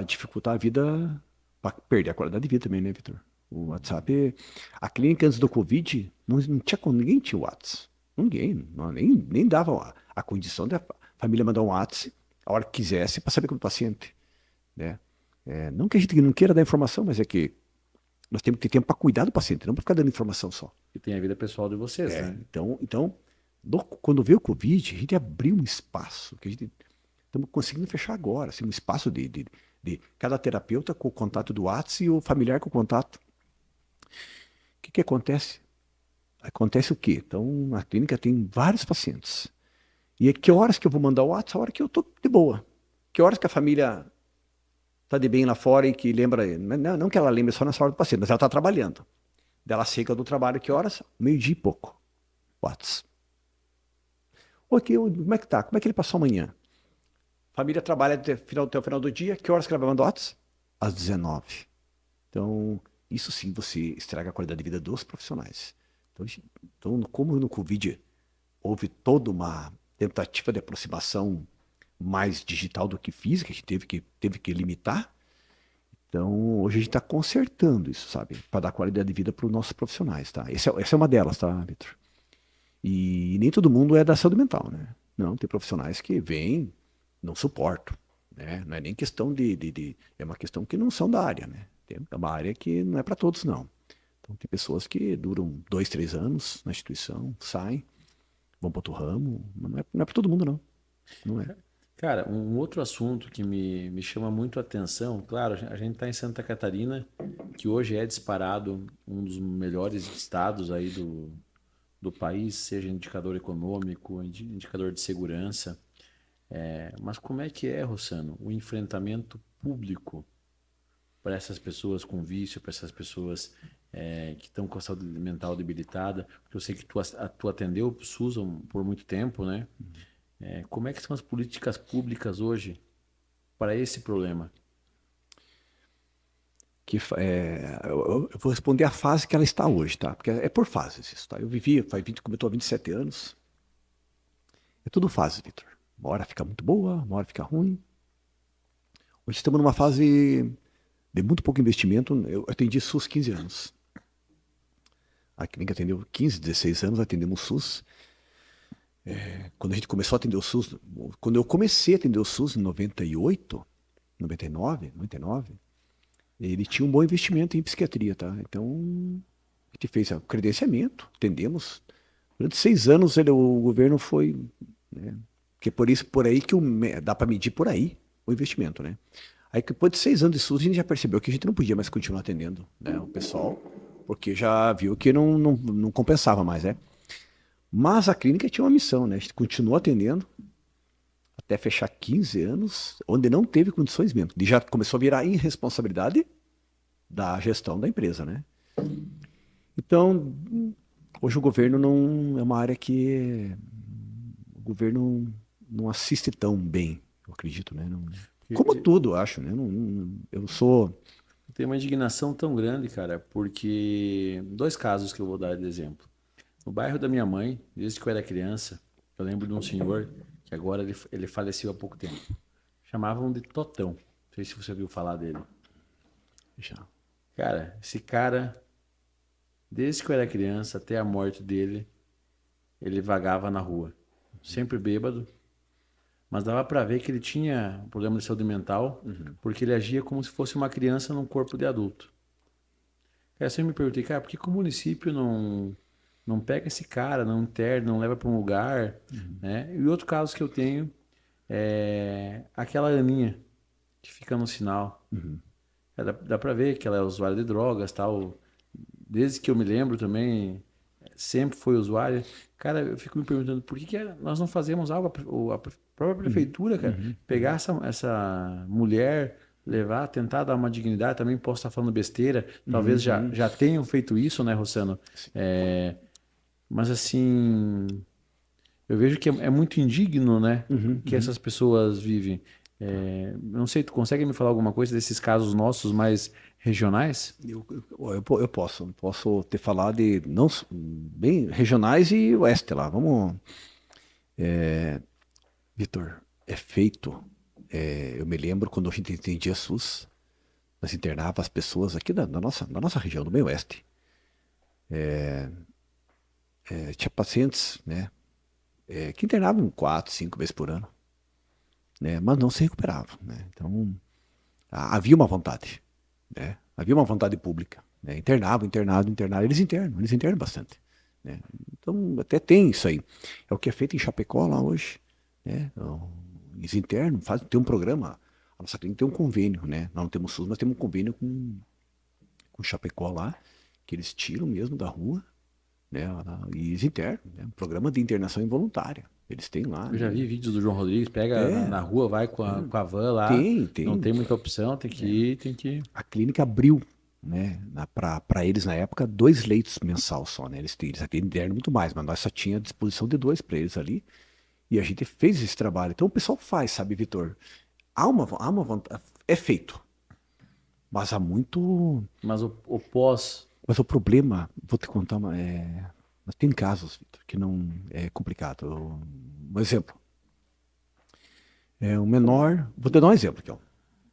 Speaker 2: dificultar a vida, para perder a qualidade de vida também, né, Vitor? O WhatsApp. A clínica antes do Covid, não tinha como, ninguém tinha o WhatsApp. Ninguém, nem dava a condição da família mandar um WhatsApp a hora que quisesse para saber como o paciente, né? Não que a gente não queira dar informação, mas é que nós temos que ter tempo para cuidar do paciente, não para ficar dando informação só.
Speaker 1: E tem a vida pessoal de vocês, né?
Speaker 2: Então quando veio o Covid, a gente abriu um espaço que a gente estamos conseguindo fechar agora, assim, um espaço de cada terapeuta com o contato do WhatsApp e o familiar com o contato. O que que acontece? Acontece o quê? Então, a clínica tem vários pacientes. E que horas que eu vou mandar o WhatsApp? A hora que eu tô de boa. Que horas que a família tá de bem lá fora e que lembra, não que ela lembre só nessa hora do paciente, mas ela tá trabalhando. Dela chega do trabalho, que horas? Meio-dia e pouco. WhatsApp. Ok, como é que tá? Como é que ele passou amanhã? Família trabalha até o final do dia. Que horas que ela vai mandar o WhatsApp? Às 19. Então, isso sim você estraga a qualidade de vida dos profissionais. Então, como no Covid houve toda uma tentativa de aproximação mais digital do que física, a gente teve que limitar. Então, hoje a gente está consertando isso, sabe? Para dar qualidade de vida para os nossos profissionais, tá? Essa é uma delas, tá, Vitor? E nem todo mundo é da saúde mental, né? Não, tem profissionais que vêm, não suportam, né? Não é nem questão é uma questão que não são da área, né? É uma área que não é para todos, não. Então, tem pessoas que duram 2, 3 anos na instituição, saem, vão para outro ramo, mas não é para todo mundo, não. Não é.
Speaker 1: Cara, um outro assunto que me chama muito a atenção, claro, a gente está em Santa Catarina, que hoje é disparado um dos melhores estados aí do país, seja indicador econômico, indicador de segurança. Mas como é que é, Rossano, o enfrentamento público para essas pessoas com vício, para essas pessoas que estão com a saúde mental debilitada? Porque eu sei que tu atendeu o SUS por muito tempo, né? Como é que são as políticas públicas hoje para esse problema?
Speaker 2: Eu vou responder a fase que ela está hoje, tá? Porque é por fases isso, tá? Como eu estou há 27 anos, é tudo fase, Vitor. Uma hora fica muito boa, uma hora fica ruim. Hoje estamos numa fase de muito pouco investimento. Eu atendi SUS 15 anos. A clínica atendeu 15, 16 anos, atendemos SUS. Quando a gente começou a atender o SUS, quando eu comecei a atender o SUS em 98, 99, ele tinha um bom investimento em psiquiatria, tá? Então, a gente fez o credenciamento, atendemos. Durante 6 anos o governo foi, né? Que é por aí que dá para medir por aí o investimento, né? Aí depois de 6 anos de SUS, a gente já percebeu que a gente não podia mais continuar atendendo, né, o pessoal, porque já viu que não compensava mais, né? Mas a clínica tinha uma missão, né? A gente continuou atendendo até fechar 15 anos, onde não teve condições mesmo. E já começou a virar irresponsabilidade da gestão da empresa, né? Então, hoje o governo não é uma área que o governo não assiste tão bem, eu acredito, né? Como
Speaker 1: Eu
Speaker 2: tudo, eu acho, né? Eu sou.
Speaker 1: tenho uma indignação tão grande, cara, porque dois casos que eu vou dar de exemplo. No bairro da minha mãe, desde que eu era criança, eu lembro de um senhor que agora ele faleceu há pouco tempo. Chamavam de Totão. Não sei se você ouviu falar dele.
Speaker 2: Já.
Speaker 1: Cara, esse cara desde que eu era criança até a morte dele, ele vagava na rua. Sempre bêbado, mas dava para ver que ele tinha um problema de saúde mental, porque ele agia como se fosse uma criança num corpo de adulto. Aí eu sempre me perguntei, cara, por que que o município não pega esse cara, não interna, não leva para um lugar, né? E outro caso que eu tenho é aquela Aninha que fica no sinal. Dá para ver que ela é usuária de drogas, tal. Desde que eu me lembro também, sempre foi usuária. Cara, eu fico me perguntando por que que nós não fazemos algo, a própria prefeitura, cara, pegar essa mulher, levar, tentar dar uma dignidade. Também posso estar falando besteira, talvez já tenham feito isso, né, Rossano? Mas assim, eu vejo que é muito indigno, né, que essas pessoas vivem. Não sei, tu consegue me falar alguma coisa desses casos nossos mais regionais?
Speaker 2: Eu posso te falar de não bem regionais e oeste lá. Vamos, Vitor, é feito. Eu me lembro quando a gente entendia SUS, nós internava as pessoas aqui da nossa região, do meio oeste. Tinha pacientes, né, que internavam 4, 5 vezes por ano, né, mas não se recuperavam, né? Então, havia uma vontade, né? Havia uma vontade pública, né? Internavam. Eles internam bastante, né? Então, até tem isso aí. É o que é feito em Chapecó lá hoje, né? Eles internam, tem um programa, a nossa clínica tem um convênio, né? Nós não temos SUS, mas temos um convênio com Chapecó lá, que eles tiram mesmo da rua, né? E eles internam, né? Um programa de internação involuntária. Eles têm lá,
Speaker 1: Eu já
Speaker 2: né?
Speaker 1: vi vídeos do João Rodrigues, pega na rua, vai com a van lá, não tem muita opção, tem que ir, tem que ir.
Speaker 2: A clínica abriu, né, para eles na época 2 leitos mensal só, né? Eles atenderam muito mais, mas nós só tinha à disposição de 2 para eles ali e a gente fez esse trabalho. Então o pessoal faz, sabe, Vitor? Há uma vontade, é feito, mas há muito.
Speaker 1: Mas o pós,
Speaker 2: Mas o problema, vou te contar, mas tem casos, Vitor, que não é complicado. Um exemplo, um menor, vou te dar um exemplo aqui, ó,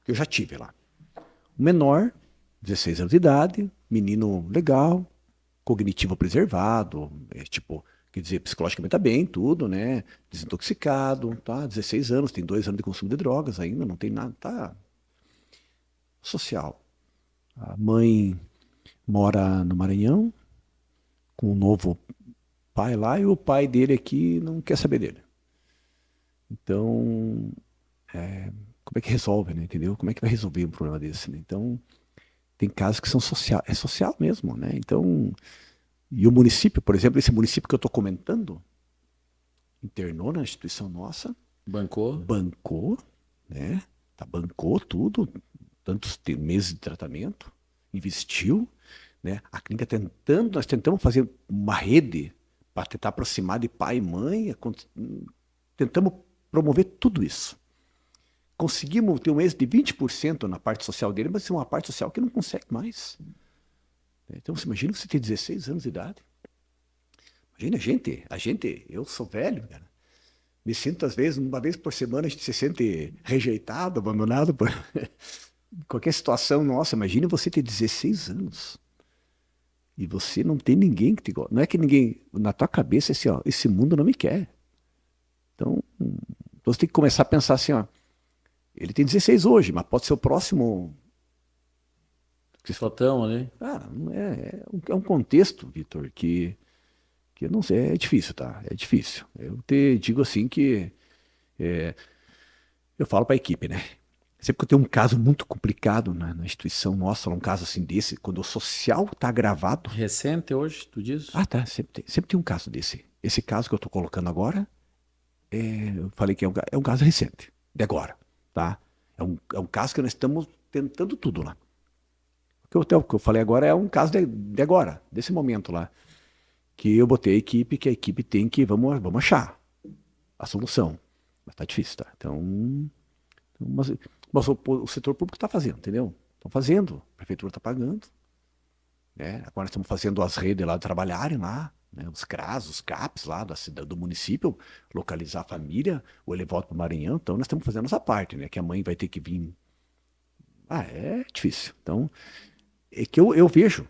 Speaker 2: que eu já tive lá. Um menor, 16 anos de idade, menino legal, cognitivo preservado, tipo, quer dizer, psicologicamente tá bem, tudo, né? Desintoxicado, tá? 16 anos, tem 2 anos de consumo de drogas ainda, não tem nada, tá? Social. A mãe mora no Maranhão, com um novo pai lá, e o pai dele aqui não quer saber dele. Então, como é que resolve, né? Entendeu? Como é que vai resolver um problema desse, né? Então, tem casos que são social, é social mesmo, né? Então, e o município, por exemplo, esse município que eu estou comentando, internou na instituição nossa, bancou, né? Bancou tudo, tantos meses de tratamento, investiu, né? A clínica nós tentamos fazer uma rede para tentar aproximar de pai e mãe, tentamos promover tudo isso. Conseguimos ter um êxito de 20% na parte social dele, mas é uma parte social que não consegue mais. Então, você imagina você ter 16 anos de idade. Imagina, eu sou velho, cara. Me sinto, às vezes, uma vez por semana, a gente se sente rejeitado, abandonado por qualquer situação nossa. Imagina você ter 16 anos e você não tem ninguém que te gosta. Não é que ninguém, na tua cabeça, assim, ó, esse mundo não me quer. Então, você tem que começar a pensar assim, ó, ele tem 16 hoje, mas pode ser o próximo.
Speaker 1: Sotão ali.
Speaker 2: Cara, é um contexto, Vitor, que eu não sei, é difícil, tá? É difícil. Eu te digo assim que eu falo para a equipe, né? Sempre que eu tenho um caso muito complicado na instituição nossa, um caso assim desse, quando o social tá agravado.
Speaker 1: Recente hoje, tu diz?
Speaker 2: Tá, sempre tem um caso desse. Esse caso que eu tô colocando agora, eu falei que é um caso recente, de agora, tá? É um caso que nós estamos tentando tudo lá. O que eu falei agora é um caso de agora, desse momento lá. Que eu botei a equipe, que a equipe tem que, vamos achar a solução. Mas tá difícil, tá? Então, mas o setor público está fazendo, entendeu? Estão fazendo, a prefeitura está pagando. Né? Agora estamos fazendo as redes lá trabalharem lá, né? Os CRAS, os CAPs lá do município, localizar a família, ou ele volta para o Maranhão. Então nós estamos fazendo essa parte, né? Que a mãe vai ter que vir. É difícil. Então, é que eu vejo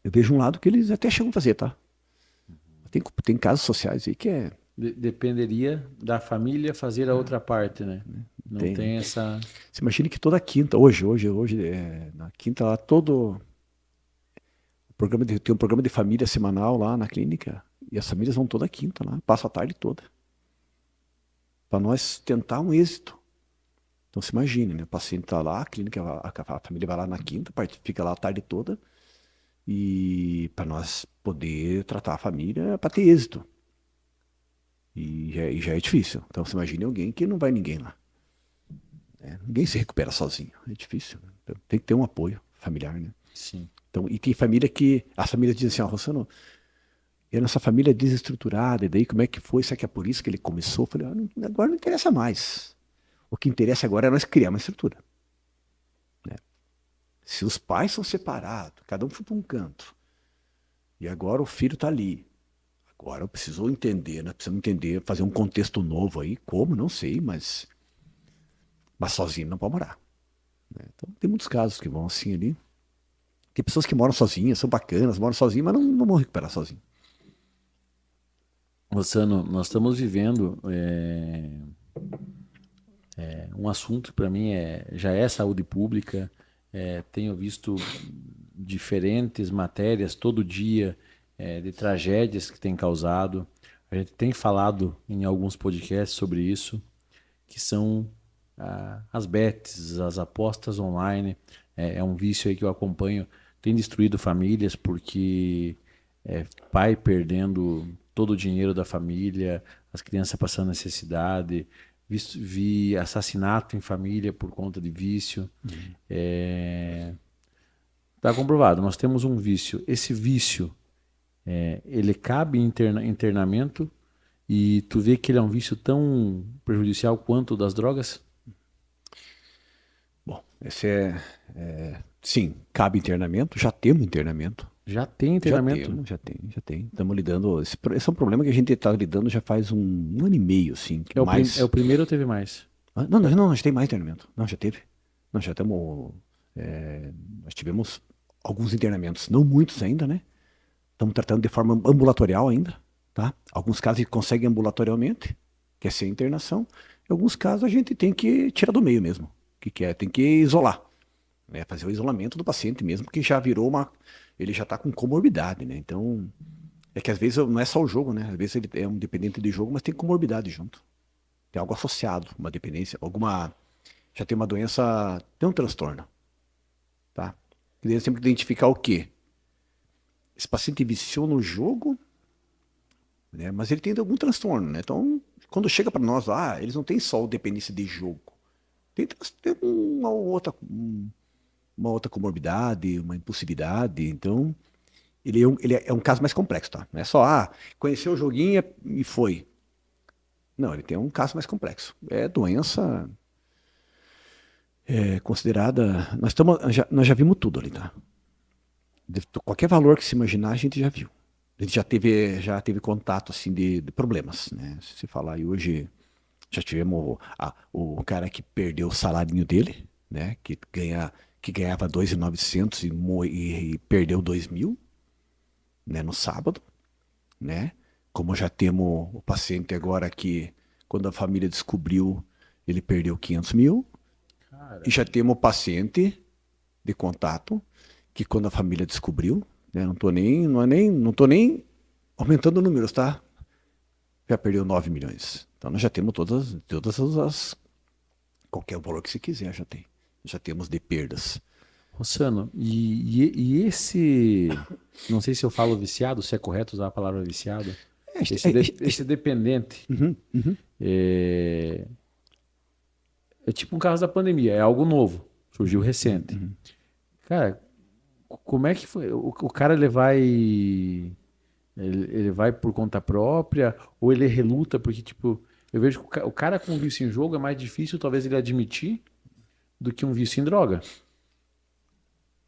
Speaker 2: Eu vejo um lado que eles até chegam a fazer, tá? Tem casos sociais aí que é...
Speaker 1: Dependeria da família fazer a outra parte, né? Não
Speaker 2: Tem.
Speaker 1: tem essa.
Speaker 2: Você imagina que toda quinta, hoje, na quinta lá, tem um programa de família semanal lá na clínica, e as famílias vão toda quinta lá, passam a tarde toda, para nós tentar um êxito. Então se imagine, né? O paciente tá lá, a clínica, a família vai lá na quinta, fica lá a tarde toda, e para nós poder tratar a família para ter êxito. E já é difícil. Então você imagine alguém que não vai ninguém lá. Ninguém se recupera sozinho. É difícil. Então, tem que ter um apoio familiar, né?
Speaker 1: Sim.
Speaker 2: Então, e tem família que... As famílias dizem assim, ó, Rossano, e a nossa família é desestruturada, e daí como é que foi? Será que é por isso que ele começou? Eu falei, agora não interessa mais. O que interessa agora é nós criar uma estrutura. Né? Se os pais são separados, cada um foi para um canto, e agora o filho está ali. Agora eu preciso entender, né? Precisamos entender, fazer um contexto novo aí. Como? Não sei, mas sozinho não pode morar. Né? Então tem muitos casos que vão assim ali. Tem pessoas que moram sozinhas, são bacanas, moram sozinhas, mas não vão recuperar sozinho.
Speaker 1: Luciano, nós estamos vivendo um assunto que para mim já é saúde pública. Tenho visto diferentes matérias todo dia de tragédias que tem causado. A gente tem falado em alguns podcasts sobre isso, que são as bets, as apostas online. É um vício aí que eu acompanho. Tem destruído famílias porque pai perdendo todo o dinheiro da família, as crianças passando necessidade, vi assassinato em família por conta de vício. Está comprovado, nós temos um vício. Esse vício, ele cabe em internamento e tu vê que ele é um vício tão prejudicial quanto o das drogas?
Speaker 2: Bom, sim, cabe internamento, já temos internamento.
Speaker 1: Já tem internamento?
Speaker 2: Já tem. Estamos lidando. Esse é um problema que a gente está lidando já faz um ano e meio, assim.
Speaker 1: É o primeiro ou teve mais?
Speaker 2: Não, nós tem mais internamento. Não, já teve. Nós já temos. Nós tivemos alguns internamentos, não muitos ainda, né? Estamos tratando de forma ambulatorial ainda, tá? Alguns casos a gente consegue ambulatorialmente, que é sem internação. Em alguns casos a gente tem que tirar do meio mesmo, tem que isolar, né? Fazer o isolamento do paciente mesmo, porque já virou ele já está com comorbidade, né? Então, é que às vezes não é só o jogo, né? Às vezes ele é um dependente de jogo, mas tem comorbidade junto. Tem algo associado, uma dependência, já tem uma doença, tem um transtorno, tá? E daí nós temos que identificar o quê? Esse paciente viciou no jogo, né? Mas ele tem algum transtorno, né? Então, quando chega para nós lá, eles não têm só o dependência de jogo. Tem uma outra comorbidade, uma impulsividade. Então, ele é um caso mais complexo, tá? Não é só, conheceu o joguinho e foi. Não, ele tem um caso mais complexo. É doença considerada... Nós já vimos tudo ali, tá? Qualquer valor que se imaginar, a gente já viu. A gente já teve contato, assim, de problemas, né? Se falar aí hoje, já tivemos o cara que perdeu o salário dele, né? Que ganhava 2.900 e perdeu 2.000, né? No sábado, né? Como já temos o paciente agora que, quando a família descobriu, ele perdeu 500 mil. Caramba. E já temos o paciente de contato que, quando a família descobriu, né? Não tô nem aumentando números, tá? Já perdeu 9 milhões. Então nós já temos todas as... Qualquer valor que você quiser já tem. Já temos de perdas.
Speaker 1: Rossano, e esse... Não sei se eu falo viciado, se é correto usar a palavra viciado. Esse dependente.
Speaker 2: Uhum.
Speaker 1: É tipo um caso da pandemia, é algo novo, surgiu recente.
Speaker 2: Uhum.
Speaker 1: Cara, como é que foi? O cara ele vai por conta própria ou ele reluta porque, tipo, eu vejo que o cara com vício em jogo é mais difícil talvez ele admitir do que um vício em droga,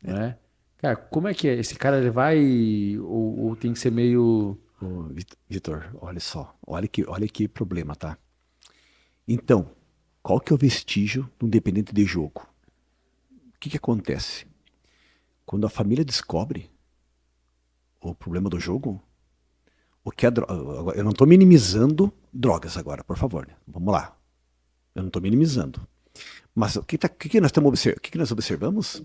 Speaker 1: né? Cara, como é que é? Esse cara ele vai ou tem que ser meio...
Speaker 2: Vitor, olha só, olha que problema, tá? Então, qual que é o vestígio de um dependente de jogo? O que acontece? Quando a família descobre, o problema do jogo, o que é droga. Eu não estou minimizando drogas agora, por favor, né? Vamos lá. Eu não estou minimizando. Mas o que nós observamos?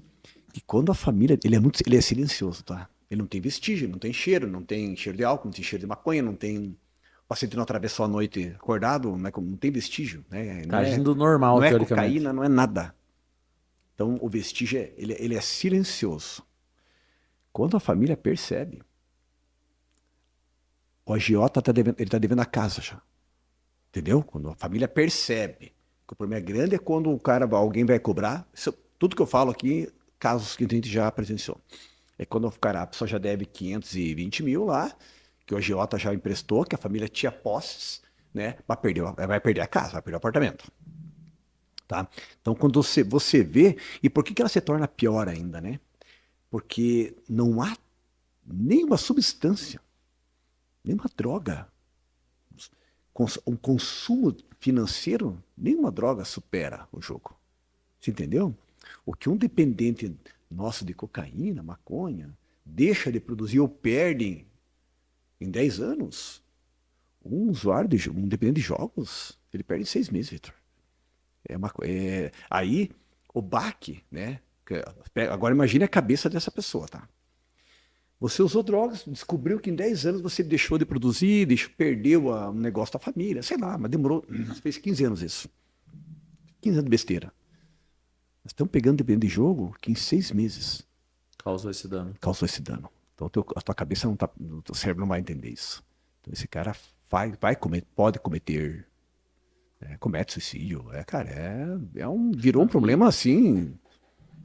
Speaker 2: Que quando a família, ele é silencioso, tá? Ele não tem vestígio, não tem cheiro de álcool, não tem cheiro de maconha, não tem. O paciente não atravessou a noite acordado, não tem vestígio, né?
Speaker 1: Tá agindo normal,
Speaker 2: Não é
Speaker 1: teoricamente.
Speaker 2: cocaína, não é nada. Então o vestígio ele é silencioso. Quando a família percebe, o agiota ele tá devendo a casa já. Entendeu? Quando a família percebe que o problema é grande é quando alguém vai cobrar. Tudo que eu falo aqui, casos que a gente já presenciou. É quando a pessoa já deve 520 mil lá, que o agiota já emprestou, que a família tinha posses, né? Vai perder a casa, vai perder o apartamento. Tá? Então, quando você vê. E por que ela se torna pior ainda, né? Porque não há nenhuma substância, nenhuma droga. Um consumo financeiro, nenhuma droga supera o jogo. Você entendeu? O que um dependente nosso de cocaína, maconha, deixa de produzir ou perde em 10 anos, um usuário, um dependente de jogos, ele perde em 6 meses, Vitor. Aí, o baque, né? Agora imagine a cabeça dessa pessoa, tá? Você usou drogas, descobriu que em 10 anos você deixou de produzir, perdeu o negócio da família, sei lá, mas demorou, fez 15 anos isso. 15 anos de besteira. Nós estamos pegando dependendo de jogo que em 6 meses
Speaker 1: Causou esse dano.
Speaker 2: causou esse dano. Então a tua cabeça não tá, o teu cérebro não vai entender isso. Então esse cara pode cometer, comete suicídio. Cara, virou um problema assim.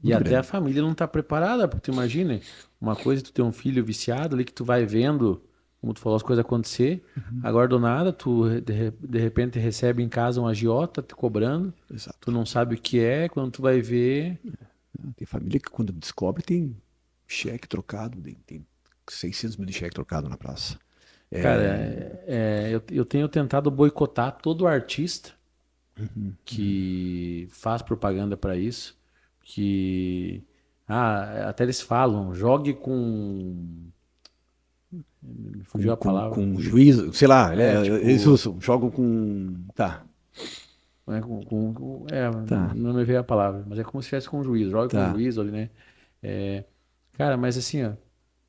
Speaker 1: E
Speaker 2: Muito
Speaker 1: até a
Speaker 2: grande.
Speaker 1: família não tá preparada, porque tu imagina, uma coisa é tu ter um filho viciado ali que tu vai vendo, como tu falou, as coisas acontecer. Agora do nada, tu de repente recebe em casa um agiota te cobrando, tu
Speaker 2: Exato.
Speaker 1: não sabe o que é, quando tu vai ver.
Speaker 2: Tem família que quando descobre tem cheque trocado, tem 600 mil de cheque trocado na praça.
Speaker 1: Cara,
Speaker 2: É,
Speaker 1: eu tenho tentado boicotar todo artista que faz propaganda para isso, que até eles falam, jogue com, me fugiu a palavra.
Speaker 2: com juízo, sei lá, eles
Speaker 1: Tipo,
Speaker 2: jogam com. Tá,
Speaker 1: né,
Speaker 2: tá,
Speaker 1: não me veio a palavra, mas é como se estivesse com o juiz, joga com o
Speaker 2: tá.
Speaker 1: juiz ali, né? É, cara, mas assim, ó,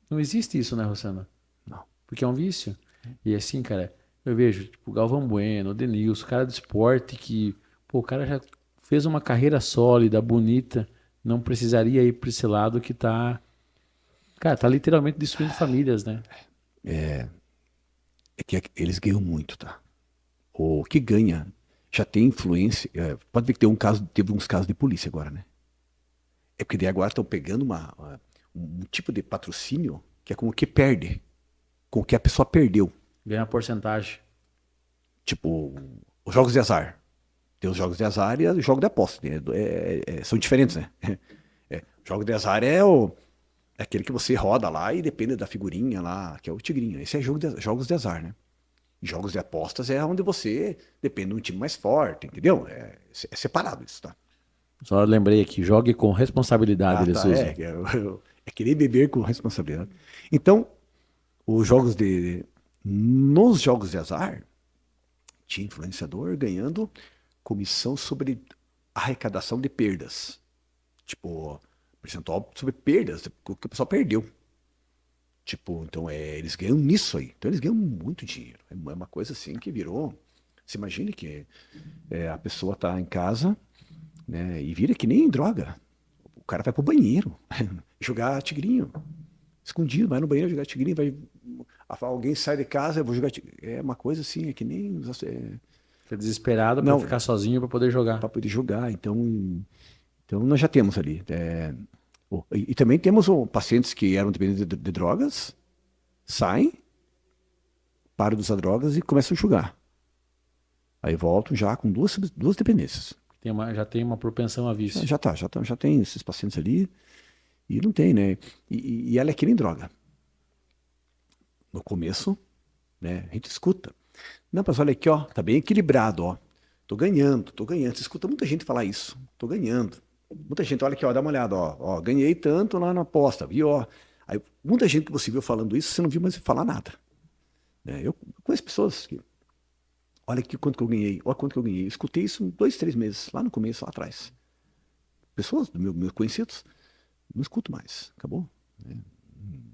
Speaker 1: não existe isso, né, Rosana?
Speaker 2: Não.
Speaker 1: Porque é um vício. E assim, cara, eu vejo, tipo, Galvão Bueno, Denilson, cara do esporte que, pô, o cara já fez uma carreira sólida, bonita, não precisaria ir pra esse lado que tá, cara, tá literalmente destruindo famílias, né?
Speaker 2: É que eles ganham muito, tá? O que ganha já tem influência. Pode ver que teve uns casos de polícia agora, né? É porque daí agora estão pegando um tipo de patrocínio que é com o que perde, com o que a pessoa perdeu.
Speaker 1: Ganha porcentagem.
Speaker 2: Tipo, os jogos de azar. Tem os jogos de azar e o jogo de aposta, né? São diferentes, né? O jogo de azar é aquele que você roda lá e depende da figurinha lá, que é o tigrinho. Esse é jogos de azar, né? Jogos de apostas é onde você depende de um time mais forte, entendeu? É separado isso, tá?
Speaker 1: Só lembrei aqui, jogue com responsabilidade,
Speaker 2: Ah,
Speaker 1: eles
Speaker 2: tá.
Speaker 1: usam.
Speaker 2: É querer beber com responsabilidade. Então, os jogos de. Nos jogos de azar, tinha influenciador ganhando comissão sobre arrecadação de perdas. Tipo, percentual sobre perdas, o que o pessoal perdeu. Tipo, então eles ganham nisso aí. Então eles ganham muito dinheiro. É uma coisa assim que virou. Você imagine que a pessoa tá em casa, né, e vira que nem droga. O cara vai pro banheiro jogar tigrinho. Escondido, vai no banheiro jogar tigrinho, alguém sai de casa, eu vou jogar tigrinho. É uma coisa assim, é que nem.
Speaker 1: Fica desesperado pra
Speaker 2: Não,
Speaker 1: ficar sozinho pra poder jogar.
Speaker 2: para poder jogar. Então nós já temos ali. E também temos pacientes que eram dependentes de drogas, saem, param de usar drogas e começam a jogar. Aí voltam já com duas dependências.
Speaker 1: Já tem uma propensão a vício.
Speaker 2: Já tem esses pacientes ali e não tem, né? E ela é que nem droga. No começo, né, a gente escuta. Não, mas olha aqui, ó, tá bem equilibrado, ó. Tô ganhando, tô ganhando. Você escuta muita gente falar isso. Tô ganhando. Muita gente, olha aqui, ó, dá uma olhada, ó, ganhei tanto lá na aposta, viu, ó. Aí, muita gente que você viu falando isso, você não viu mais falar nada. Né? Eu conheço pessoas que, olha aqui quanto que eu ganhei, olha quanto que eu ganhei. Eu escutei isso 2, 3 meses, lá no começo, lá atrás. Pessoas, meus conhecidos, não escuto mais, acabou. Né?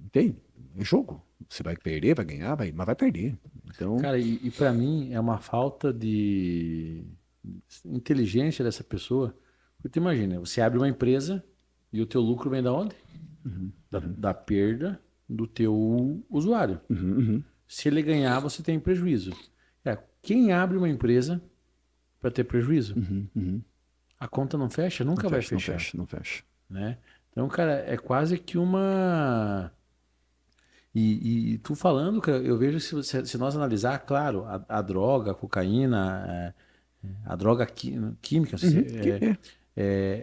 Speaker 2: Entende? É jogo. Você vai perder, vai ganhar, mas vai perder. Então,
Speaker 1: Cara, e para mim é uma falta de inteligência dessa pessoa. Porque tu imagina, você abre uma empresa e o teu lucro vem da onde? Da perda do teu usuário. Se ele ganhar, você tem prejuízo. Quem abre uma empresa para ter prejuízo? A conta não fecha?
Speaker 2: não
Speaker 1: Nunca vai
Speaker 2: fecha, não
Speaker 1: fechar,
Speaker 2: fecha, não fecha.
Speaker 1: né? Então, cara, é quase que uma... E tu falando, cara, eu vejo se nós analisar, claro, a droga, a cocaína, a droga química, não sei se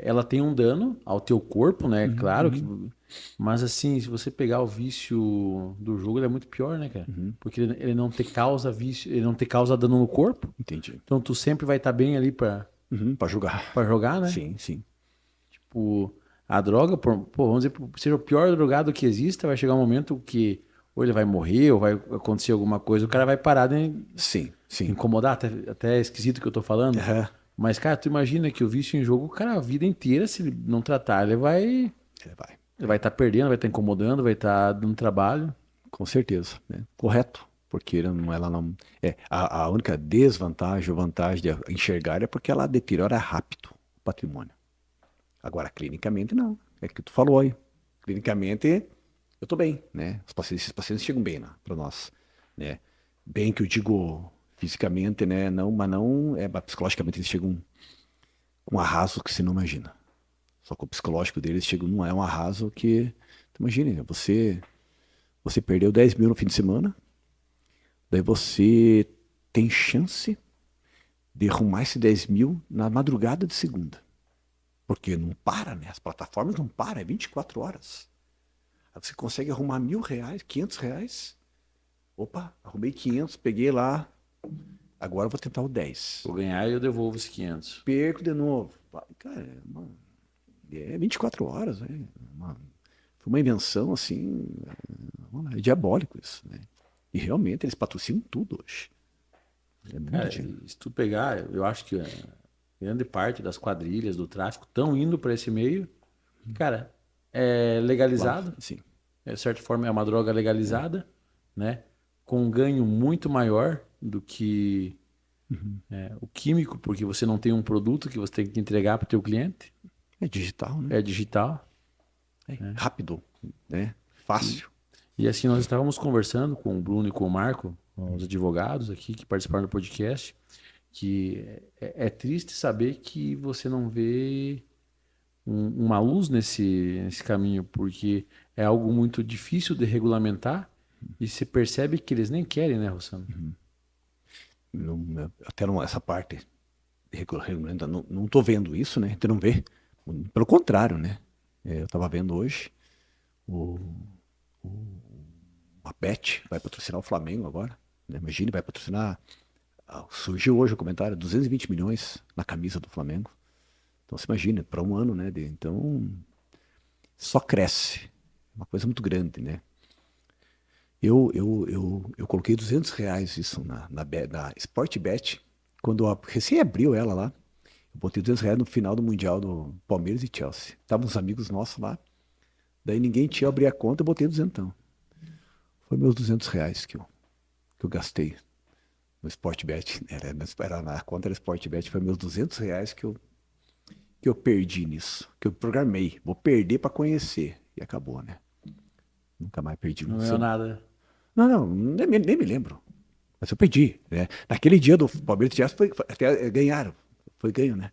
Speaker 1: ela tem um dano ao teu corpo, né? Claro que, mas assim, se você pegar o vício do jogo, ele é muito pior, né, cara? Porque ele não te causa vício, ele não te causa dano no corpo.
Speaker 2: Entendi.
Speaker 1: Então tu sempre vai estar bem ali
Speaker 2: Pra jogar.
Speaker 1: para jogar, né?
Speaker 2: Sim, sim.
Speaker 1: Tipo, a droga, pô, vamos dizer, seja o pior drogado que exista, vai chegar um momento que ou ele vai morrer, ou vai acontecer alguma coisa, o cara vai parar de
Speaker 2: Sim, sim.
Speaker 1: incomodar, até é esquisito o que eu tô falando.
Speaker 2: Aham.
Speaker 1: Mas, cara, tu imagina que o vício em jogo, o cara, a vida inteira, se ele não tratar, ele vai
Speaker 2: Vai.
Speaker 1: estar perdendo, vai estar incomodando, vai estar dando trabalho.
Speaker 2: Com certeza, né? Correto. Porque ela não. A única desvantagem ou vantagem de enxergar é porque ela deteriora rápido o patrimônio. Agora, clinicamente, não. É o que tu falou aí. Clinicamente, eu tô bem, né? Esses pacientes chegam bem, né, para nós, né? Bem que eu digo fisicamente, né? Não, mas não, mas psicologicamente eles chegam com um arraso que você não imagina. Só que o psicológico deles chega, não é um arraso que, tu imagine, você perdeu 10 mil no fim de semana, daí você tem chance de arrumar esse 10 mil na madrugada de segunda. Porque não para, né? As plataformas não param, é 24 horas. Aí você consegue arrumar R$ 1.000, R$ 500. Opa, arrumei 500, peguei lá. Agora eu vou tentar o 10.
Speaker 1: Se eu ganhar, eu devolvo os 500.
Speaker 2: Perco de novo. Cara, é 24 horas, né? Foi uma invenção, assim, é diabólico isso, né? E realmente eles patrocinam tudo hoje. É muito
Speaker 1: Cara,
Speaker 2: dinheiro.
Speaker 1: se tu pegar, eu acho que grande parte das quadrilhas do tráfico estão indo para esse meio. Cara, é legalizado,
Speaker 2: Sim.
Speaker 1: de certa forma é uma droga legalizada, né? Com um ganho muito maior do que o químico, porque você não tem um produto que você tem que entregar para o teu cliente,
Speaker 2: É digital, né?
Speaker 1: é digital.
Speaker 2: É rápido, né?
Speaker 1: E,
Speaker 2: Fácil.
Speaker 1: e assim, nós estávamos conversando com o Bruno e com o Marco, os advogados aqui que participaram do podcast, que é triste saber que você não vê uma luz nesse caminho, porque é algo muito difícil de regulamentar e se percebe que eles nem querem, né, Rossano?
Speaker 2: Até essa parte de regulamento, não tô vendo isso, né? Você não vê. Pelo contrário, né? Eu estava vendo hoje o, a Bet vai patrocinar o Flamengo agora. Né? Imagine, vai patrocinar. Surgiu hoje o comentário: 220 milhões na camisa do Flamengo. Então você imagina, para um ano, né? Então só cresce. Uma coisa muito grande, né? Eu coloquei R$ 200 isso na Sportbet. Quando recém abriu ela lá, eu botei R$ 200 no final do Mundial do Palmeiras e Chelsea. Estavam uns amigos nossos lá. Daí ninguém tinha abrir a conta, eu botei 200. Foi meus R$ 200 que eu gastei no Sportbet. Era na conta da Sportbet, foi meus R$ 200 que eu perdi nisso. Que eu programei. Vou perder para conhecer. E acabou, né? Nunca mais perdi
Speaker 1: Não
Speaker 2: um
Speaker 1: ganhou
Speaker 2: centavo.
Speaker 1: nada.
Speaker 2: Não, nem me lembro. Mas eu perdi, né? Naquele dia do Palmeiras e Chelsea até ganharam. Foi ganho, né?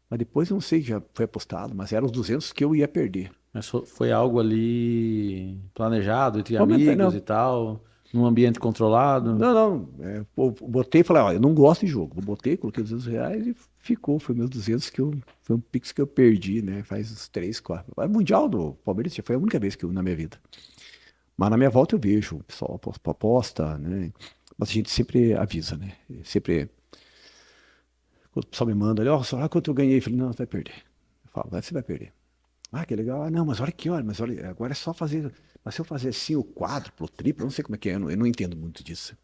Speaker 2: Mas depois eu não sei, já foi apostado, mas eram os 200 que eu ia perder.
Speaker 1: Mas foi algo ali planejado entre
Speaker 2: Aumentei,
Speaker 1: amigos
Speaker 2: não.
Speaker 1: e tal, num ambiente controlado.
Speaker 2: Não. Eu botei e falei, ó, eu não gosto de jogo. Eu botei, coloquei R$ 200 e ficou. Foi meus 200 foi um Pix que eu perdi, né? Faz uns 3, 4. O Mundial do Palmeiras foi a única vez que eu, na minha vida. Mas na minha volta eu vejo, o pessoal aposta, né? Mas a gente sempre avisa, né? Sempre, quando o pessoal me manda ali, ó, só quanto eu ganhei, eu falei, não, você vai perder. Eu falo, você vai perder. Ah, que legal. Ah, não, mas olha aqui, olha, mas olha, agora é só fazer. Mas se eu fazer assim o quádruplo, o triplo, eu não sei como é que é, eu não entendo muito disso.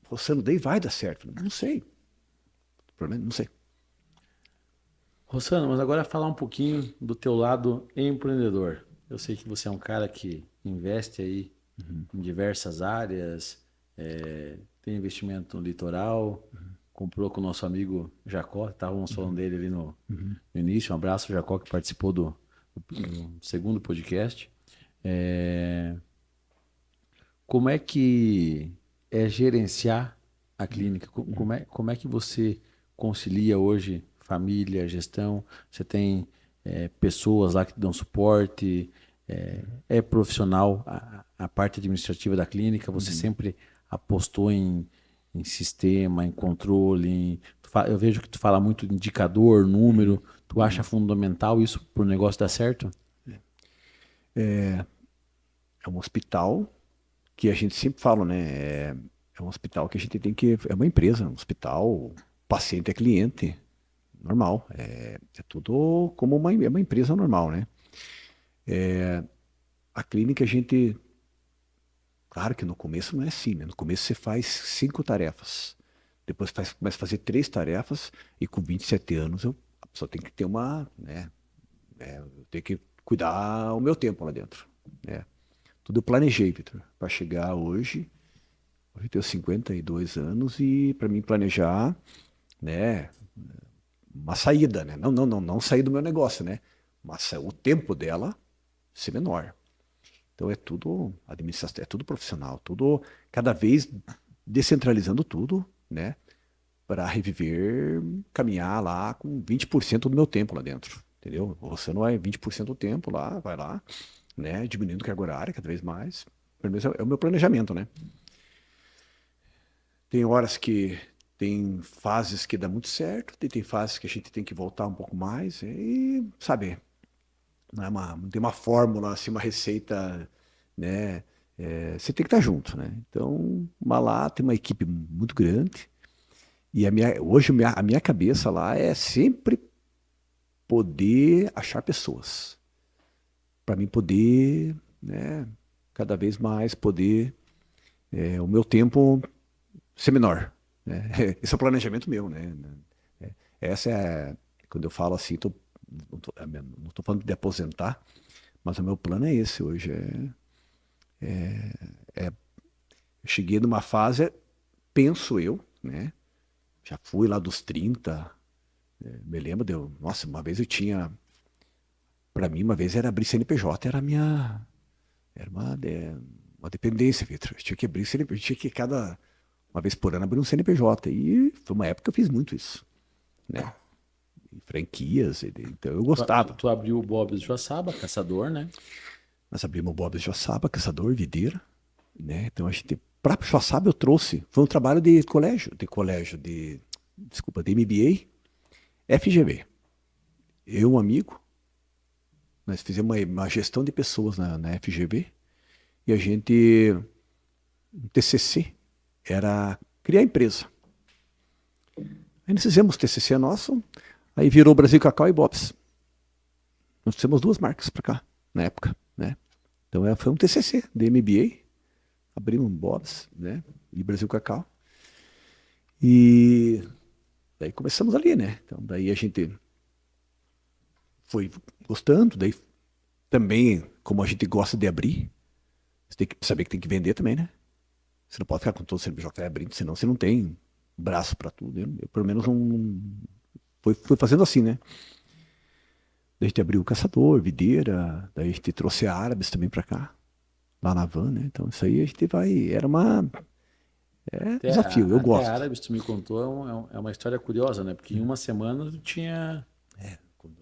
Speaker 2: Roçando daí vai dar certo. Não sei. Problema, não sei.
Speaker 1: Rossano, mas agora falar um pouquinho do teu lado empreendedor. Eu sei que você é um cara que investe aí
Speaker 2: Uhum,
Speaker 1: em diversas áreas, tem investimento no litoral, comprou com o nosso amigo Jacó, estávamos falando
Speaker 2: uhum,
Speaker 1: dele ali no,
Speaker 2: uhum,
Speaker 1: no início. Um abraço, Jacó, que participou do segundo podcast. É, como é que é gerenciar a clínica?
Speaker 2: uhum,
Speaker 1: Como é que você concilia hoje família, gestão? Você tem pessoas lá que te dão suporte? É profissional a parte administrativa da clínica? Você
Speaker 2: uhum,
Speaker 1: sempre apostou em sistema, em controle? Eu vejo que tu fala muito de indicador,
Speaker 2: uhum,
Speaker 1: número. Tu acha
Speaker 2: uhum.
Speaker 1: fundamental isso para o negócio dar certo?
Speaker 2: É um hospital que a gente sempre fala, né? É um hospital que a gente tem que. É uma empresa, um hospital, paciente é cliente, normal. É tudo como é uma empresa normal, né? A clínica a gente. Claro que no começo não é assim, né? No começo você faz 5 tarefas. Depois começa a fazer 3 tarefas, e com 27 anos a pessoa tem que ter uma, né? Eu tenho que cuidar o meu tempo lá dentro, né? Tudo eu planejei, Vitor, para chegar hoje. Hoje eu tenho 52 anos e para mim planejar, né, uma saída, né? Não sair do meu negócio, né? Mas o tempo dela ser menor. Então é tudo administração, é tudo profissional, tudo cada vez descentralizando tudo, né? Para reviver, caminhar lá com 20% do meu tempo lá dentro, entendeu? Você não vai 20% do tempo lá, vai lá, né? Diminuindo carga horária cada vez mais. Pelo menos é o meu planejamento, né? Tem horas que tem fases que dá muito certo, tem fases que a gente tem que voltar um pouco mais e, sabe, não tem uma fórmula, assim, uma receita, né? Você tem que estar junto, né? Então, lá tem uma equipe muito grande e hoje a minha cabeça lá é sempre poder achar pessoas para mim poder, né? Cada vez mais poder o meu tempo ser menor, né? Esse é o planejamento meu, né? Essa é, quando eu falo assim, não estou falando de aposentar, mas o meu plano é esse hoje. Eu cheguei numa fase, penso eu, né? Já fui lá dos 30, me lembro, nossa, uma vez eu tinha, para mim, uma vez era abrir CNPJ, era uma dependência, Vitor. Eu tinha que abrir CNPJ, tinha que uma vez por ano abrir um CNPJ. E foi uma época que eu fiz muito isso, né? E franquias, então eu gostava.
Speaker 1: Tu abriu o Bob's Joaçaba, caçador, né?
Speaker 2: Nós abrimos o Bob de Joaçaba, caçador, videira, né? Então a gente, para Joaçaba eu trouxe, foi um trabalho desculpa, de MBA, FGV. Eu, um amigo, nós fizemos uma gestão de pessoas na FGV e a gente, um TCC, era criar empresa. Aí nós fizemos o TCC nosso, aí virou Brasil Cacau e Bob's. Nós fizemos 2 marcas para cá, na época, né? Então foi um TCC de MBA, abrimos um Bob's, né? E Brasil Cacau. E daí começamos ali, né? Então daí a gente foi gostando, daí também, como a gente gosta de abrir, você tem que saber que tem que vender também, né? Você não pode ficar com todo o CNPJ abrindo, senão você não tem braço para tudo. Eu, pelo menos, não. Foi fazendo assim, né? Daí a gente abriu o Caçador, Videira, daí a gente trouxe árabes também para cá, lá na van, né? Então isso aí a gente vai. Desafio, eu
Speaker 1: Até
Speaker 2: gosto.
Speaker 1: árabes, tu me contou, é uma história curiosa, né? Porque em uma semana tu tinha.
Speaker 2: Quando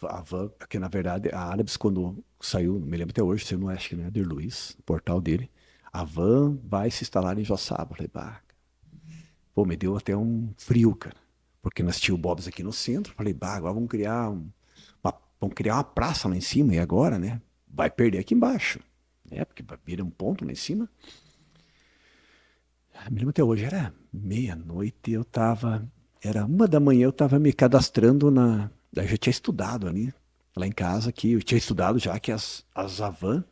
Speaker 2: a van, que na verdade, a Árabes, quando saiu, me lembro até hoje, saiu no acho que no Éder Luiz, no portal dele, a van vai se instalar em Joçaba. Eu falei, bah, pô, me deu até um frio, cara. Porque nós tínhamos o Bob's aqui no centro. Falei, bah, agora vamos criar uma praça lá em cima. E agora, né? Vai perder aqui embaixo. Porque vai vir um ponto lá em cima. Me lembro até hoje, era meia-noite, eu tava. Era 1 da manhã, eu tava me cadastrando na. Eu já tinha estudado ali. lá em casa que eu tinha estudado já que as Havan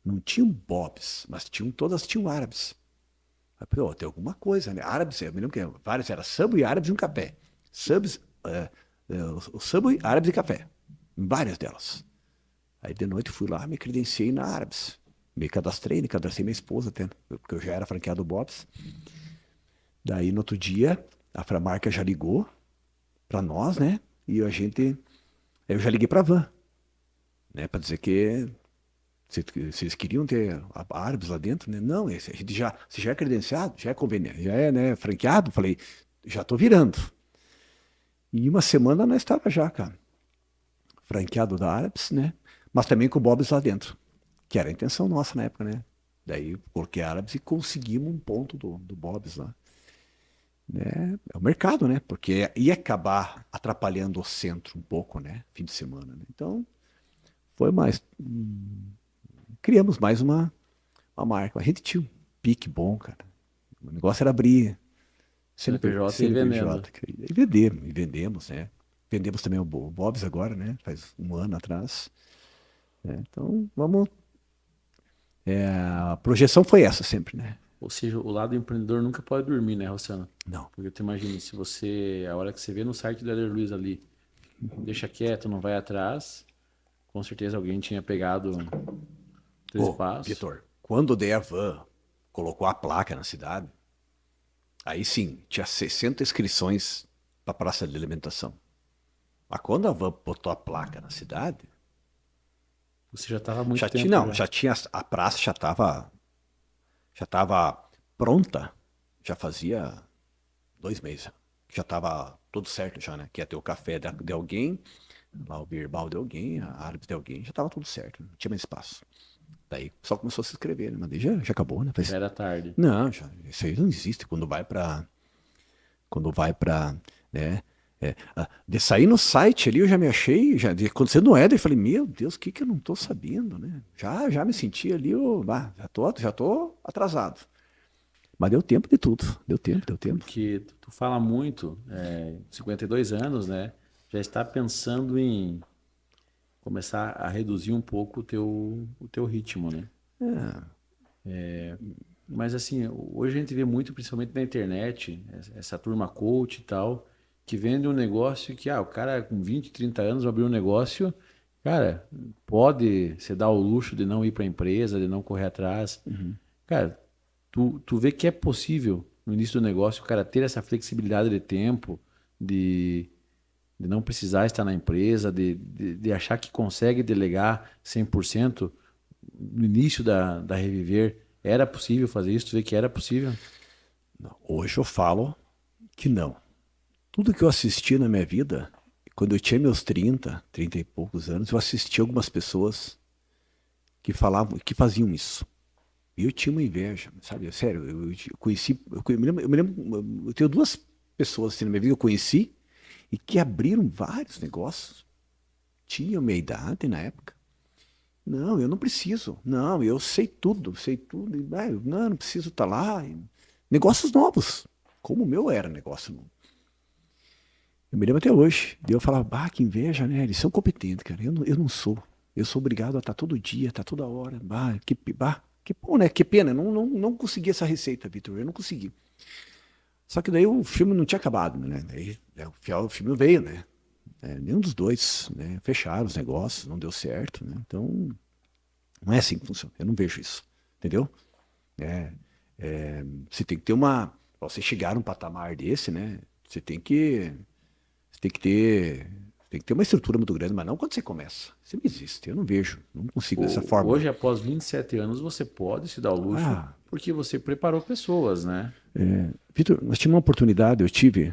Speaker 2: não tinham Bobs, mas todas tinham árabes. Aí, pô, tem alguma coisa, né? Árabes, eu me lembro que vários, era Subway, árabes e um café. Subs, o Subway, árabes e café. Várias delas. Aí de noite fui lá, me credenciei na Árabes. Me cadastrei minha esposa até, porque eu já era franqueado do Bob's. Daí no outro dia, a marca já ligou pra nós, né? E eu já liguei pra Van, né? Pra dizer que vocês queriam ter a Árabes lá dentro, né? Não, você já é credenciado, já é conveniente, já é, né, franqueado. Falei, já tô virando. E uma semana nós estava já, cara, franqueado da Árabes, né? Mas também com o Bob's lá dentro, que era a intenção nossa na época, né? Daí coloquei Árabes e conseguimos um ponto do Bob's lá. Né? É o mercado, né? Porque ia acabar atrapalhando o centro um pouco, né? Fim de semana, né? Então, foi mais. Criamos mais uma marca. A gente tinha um pique bom, cara. O negócio era abrir
Speaker 1: CNPJ e vendendo.
Speaker 2: CNPJ. E vendemos, né? Vendemos também o Bob's agora, né? Faz um ano atrás. Né? Então, vamos. A projeção foi essa sempre, né?
Speaker 1: Ou seja, o lado empreendedor nunca pode dormir, né, Rossano?
Speaker 2: Não.
Speaker 1: Porque tu imagina, se você, a hora que você vê no site do Eder Luiz ali, deixa quieto, não vai atrás, com certeza alguém tinha pegado três
Speaker 2: Ô,
Speaker 1: passos.
Speaker 2: Vitor, quando o Deavan colocou a placa na cidade, aí sim, tinha 60 inscrições para a praça de alimentação. Mas quando a Van botou a placa na cidade,
Speaker 1: Você já estava há muito
Speaker 2: já tinha,
Speaker 1: tempo
Speaker 2: não,
Speaker 1: já.
Speaker 2: já tinha, a praça já estava pronta, já fazia 2 meses. Já estava tudo certo já, né? Que ia ter o café de alguém, lá o birbal de alguém, a árabe de alguém, já estava tudo certo, não tinha mais espaço. Daí só começou a se inscrever, né? Mas daí já acabou, né?
Speaker 1: Já era tarde.
Speaker 2: Não, isso aí não existe. Quando vai pra, né? De sair no site ali, eu já me achei, quando você não é, daí eu falei, meu Deus, o que que eu não tô sabendo, né? Já me senti ali, já tô atrasado. Mas deu tempo de tudo, deu tempo, deu tempo.
Speaker 1: Porque tu fala muito, 52 anos, né? Já está pensando em começar a reduzir um pouco o teu ritmo, né? Mas assim, hoje a gente vê muito, principalmente na internet, essa turma coach e tal, que vende um negócio que, o cara com 20, 30 anos vai abrir um negócio, cara, pode se dar o luxo de não ir para a empresa, de não correr atrás. Cara, tu vê que é possível, no início do negócio, o cara ter essa flexibilidade de tempo, de, de não precisar estar na empresa, de achar que consegue delegar 100% no início da Reviver. Era possível fazer isso? Tu vê que era possível?
Speaker 2: Não, hoje eu falo que não. Tudo que eu assisti na minha vida, quando eu tinha meus 30 e poucos anos, eu assisti algumas pessoas que falavam, que faziam isso. E eu tinha uma inveja, sabe? Sério, eu conheci, eu tenho duas pessoas assim na minha vida que eu conheci e que abriram vários negócios. Tinham minha idade na época. Não, eu não preciso. Não, eu sei tudo, sei tudo. Eu não preciso estar lá. Negócios novos, como o meu era negócio novo. Eu me lembro até hoje. Daí eu falava, que inveja, né? Eles são competentes, cara. Eu não sou. Eu sou obrigado a estar todo dia, estar toda hora. Que bom, né? Que pena. Não consegui essa receita, Vitor. Eu não consegui. Só que daí o filme não tinha acabado, né? Daí o filme não veio, né? Nenhum dos dois, né? Fecharam os negócios, não deu certo, né? Então, não é assim que funciona. Eu não vejo isso. Entendeu? É, você tem que ter pra você chegar num patamar desse, né? Você tem que ter uma estrutura muito grande, mas não quando você começa. Isso não existe. Eu não vejo. Não consigo dessa forma.
Speaker 1: Hoje, após 27 anos, você pode se dar o luxo
Speaker 2: Ah,
Speaker 1: porque você preparou pessoas, né?
Speaker 2: Vitor, nós tínhamos uma oportunidade, eu tive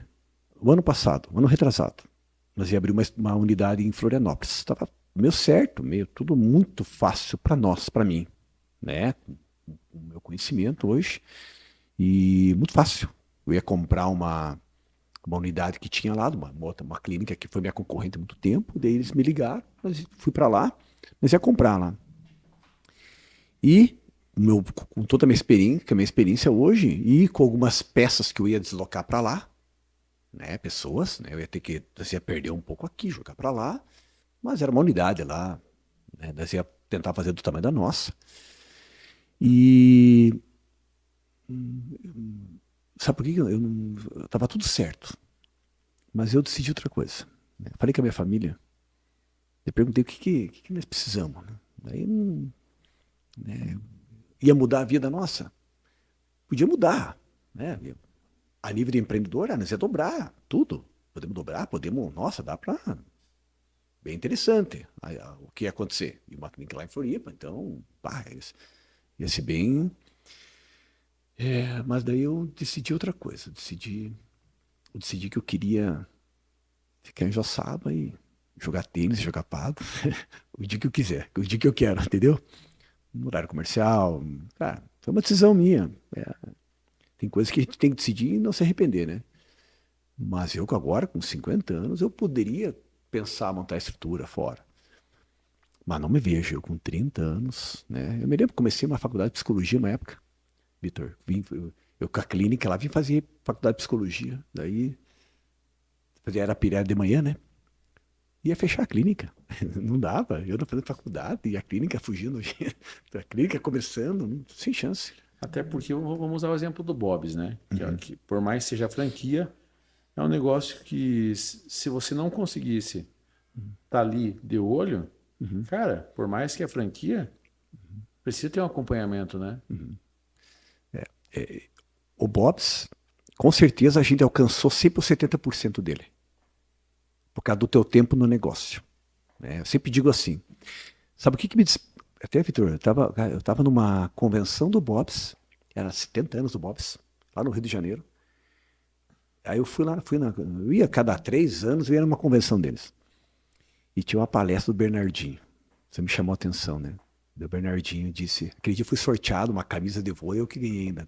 Speaker 2: o ano passado, o ano retrasado. Nós ia abrir uma unidade em Florianópolis. Estava meio certo, meio tudo muito fácil para nós, para mim, né? Com o meu conhecimento hoje. E muito fácil. Eu ia comprar uma unidade que tinha lá, uma clínica que foi minha concorrente há muito tempo. Daí eles me ligaram, fui para lá, mas ia comprar lá. E com toda a minha experiência hoje, e com algumas peças que eu ia deslocar para lá, né, pessoas, né, eu ia ter que, ia perder um pouco aqui, jogar para lá, Mas era uma unidade lá, né? Nós ia tentar fazer do tamanho da nossa. E sabe por que eu não. Tava tudo certo, mas eu decidi outra coisa. Né? Falei com a minha família, eu perguntei o que nós precisamos. Né? Daí né, ia mudar a vida nossa. Podia mudar. Né? A nível de empreendedor, nós ia dobrar tudo. Podemos dobrar, podemos. Nossa, dá para. Bem interessante. O que ia acontecer? E uma clínica lá em Floripa, então, pá, ia ser bem. Mas daí eu decidi outra coisa. Eu decidi que eu queria ficar em Joaçaba e jogar tênis, jogar paddle, o dia que eu quiser, o dia que eu quero, entendeu? No horário comercial. Cara, foi uma decisão minha. Tem coisas que a gente tem que decidir e não se arrepender, né? Mas eu agora, com 50 anos, eu poderia pensar montar a estrutura fora. Mas não me vejo, eu com 30 anos, né? Eu me lembro que comecei uma faculdade de psicologia uma época, Vitor. Eu com a clínica lá, vim fazer faculdade de psicologia. Daí, fazia Arapiraca de manhã, né? Ia fechar a clínica. Não dava. Eu não fazendo faculdade e a clínica fugindo. A clínica começando, sem chance.
Speaker 1: Até porque vamos usar o exemplo do Bob's, né?
Speaker 2: Uhum.
Speaker 1: Que por mais que seja franquia, é um negócio que se você não conseguisse estar ali de olho,
Speaker 2: Uhum.
Speaker 1: cara, por mais que é franquia, precisa ter um acompanhamento, né?
Speaker 2: Uhum. O Bob's, com certeza a gente alcançou sempre os 70% dele. Por causa do teu tempo no negócio. Né? Eu sempre digo assim. Sabe o que me diz? Até, Vitor, eu tava numa convenção do Bob's, era 70 anos do Bob's, lá no Rio de Janeiro. Aí eu fui lá, eu ia cada 3 anos, eu ia numa convenção deles. E tinha uma palestra do Bernardinho. Você me chamou a atenção, né? O Bernardinho disse, aquele dia eu fui sorteado uma camisa de vôlei, eu que ganhei ainda.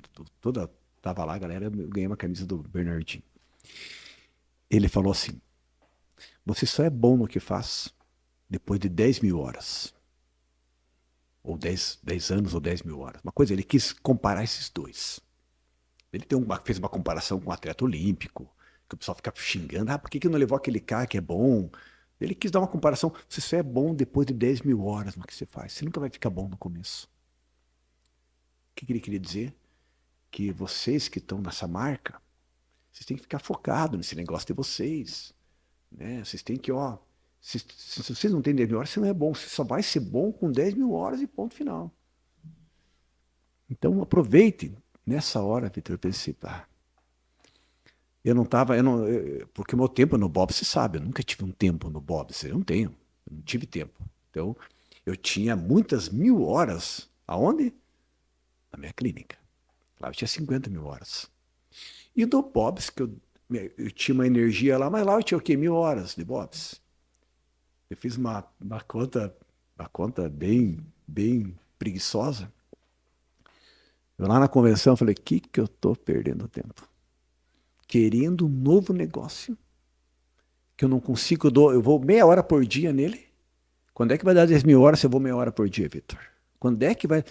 Speaker 2: Tava lá, galera, eu ganhei uma camisa do Bernardinho. Ele falou assim, você só é bom no que faz depois de 10 mil horas. Ou 10 anos ou 10 mil horas. Uma coisa, ele quis comparar esses dois. Ele fez uma comparação com um atleta olímpico, que o pessoal fica xingando, por que não levou aquele cara que é bom? Ele quis dar uma comparação, você só é bom depois de 10 mil horas no que você faz, você nunca vai ficar bom no começo. O que ele queria dizer? Que vocês que estão nessa marca, vocês têm que ficar focados nesse negócio de vocês. Né? Vocês têm que, se vocês não têm 10 mil horas, você não é bom, você só vai ser bom com 10 mil horas e ponto final. Então aproveite. Nessa hora, Vitor, eu pensei, eu não estava, porque o meu tempo no Bob, você sabe, eu nunca tive um tempo no Bob, eu não tenho, eu não tive tempo. Então, eu tinha muitas mil horas, aonde? Na minha clínica. Lá eu tinha 50 mil horas. E do Bob's, que eu tinha uma energia lá, mas lá eu tinha o quê? 1.000 horas de Bob's. Eu fiz uma conta bem preguiçosa. Eu lá na convenção falei, que eu tô perdendo tempo? Querendo um novo negócio, que eu não consigo, eu vou meia hora por dia nele. Quando é que vai dar 10 mil horas se eu vou meia hora por dia, Vitor? Quando é que vai...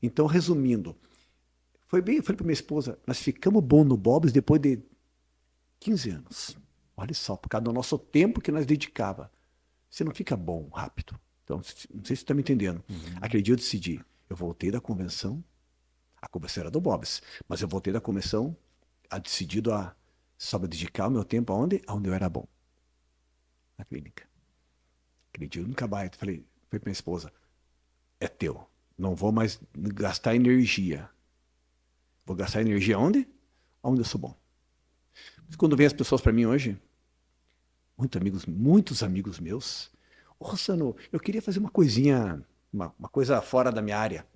Speaker 2: Então, resumindo, eu falei para minha esposa, nós ficamos bons no Bob's depois de 15 anos. Olha só, por causa do nosso tempo que nós dedicava. Você não fica bom rápido. Então, não sei se você está me entendendo. Aquele dia eu decidi, eu voltei da convenção, a convenção era do Bob's, mas eu voltei da convenção decidido a só dedicar o meu tempo aonde? Aonde eu era bom. Na clínica. Aquele dia eu nunca mais falei para minha esposa, é teu. Não vou mais gastar energia. Vou gastar energia onde? Onde eu sou bom. Mas quando vem as pessoas para mim hoje, muitos amigos meus, Rossano, eu queria fazer uma coisinha, uma coisa fora da minha área,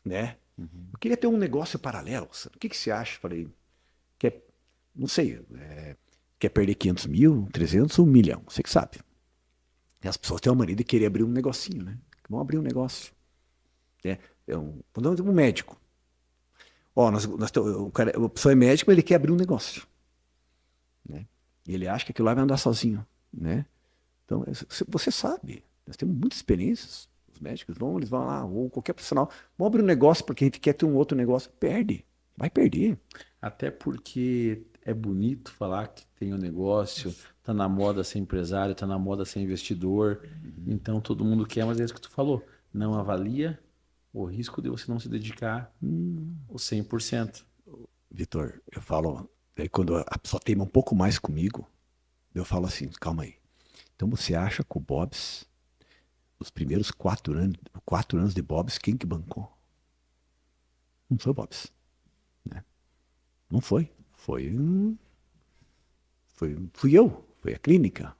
Speaker 2: né? Eu queria ter um negócio paralelo. O que você acha? Falei, não sei, quer perder 500 mil, 300 ou 1 milhão? Você que sabe. E as pessoas têm uma mania de querer abrir um negocinho, né? Vão abrir um negócio. Um médico. A pessoa é médico, mas ele quer abrir um negócio. Né? E ele acha que aquilo lá vai andar sozinho. Né? Então, você sabe, nós temos muitas experiências. Os médicos eles vão lá, ou qualquer profissional, vamos abrir um negócio porque a gente quer ter um outro negócio. Perde, vai perder.
Speaker 1: Até porque é bonito falar que tem um negócio, tá na moda ser empresário, tá na moda ser investidor. Então todo mundo quer, mas é isso que tu falou. Não avalia o risco de você não se dedicar o 100%.
Speaker 2: Vitor, eu falo, daí quando a pessoa teima um pouco mais comigo, eu falo assim, calma aí. Então você acha que o Bob's, os primeiros 4 anos de Bob's, quem que bancou? Não foi o Bob's, né? Não foi. Fui eu, foi a clínica.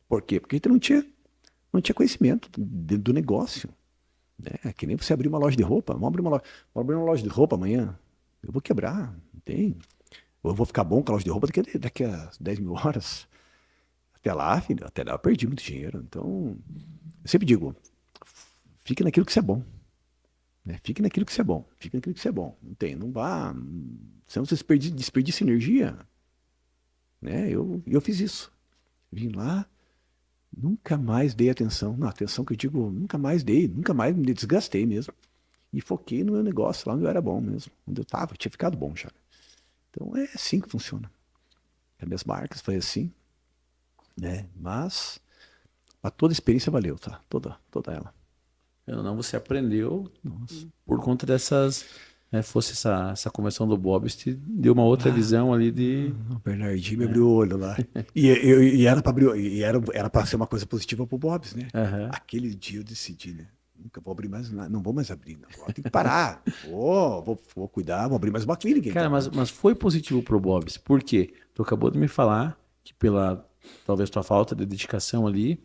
Speaker 2: Por quê? Porque a gente não tinha conhecimento do negócio. Né? É que nem você abrir uma loja de roupa. Vamos abrir uma loja de roupa amanhã. Eu vou quebrar, não tem. Ou eu vou ficar bom com a loja de roupa daqui a 10 mil horas. Até lá, filho, até lá eu perdi muito dinheiro. Então, eu sempre digo, fique naquilo que você é bom. Né? Fique naquilo que você é bom. Fique naquilo que você é bom. Não vá. Senão você desperdiça energia. Né? Eu fiz isso. Vim lá, nunca mais dei atenção. Não, atenção que eu digo, nunca mais dei, nunca mais me desgastei mesmo. E foquei no meu negócio, lá onde eu era bom mesmo. Onde eu estava, tinha ficado bom já. Então é assim que funciona. As minhas marcas foi assim, né? Mas toda a experiência valeu, tá? Toda ela.
Speaker 1: Não, você aprendeu
Speaker 2: Nossa.
Speaker 1: por conta dessas. Fosse essa conversão do Bob, te deu uma outra visão ali de.
Speaker 2: O Bernardinho me abriu o olho lá. E era para abrir, era para ser uma coisa positiva pro Bob's, né?
Speaker 1: Aham.
Speaker 2: Aquele dia eu decidi, né? Nunca vou abrir mais nada, não vou mais abrir. Não. Tem que parar. Vou cuidar, vou abrir mais uma clínica.
Speaker 1: Cara,
Speaker 2: Então.
Speaker 1: mas foi positivo pro Bob's. Por quê? Tu acabou de me falar que pela talvez tua falta de dedicação ali,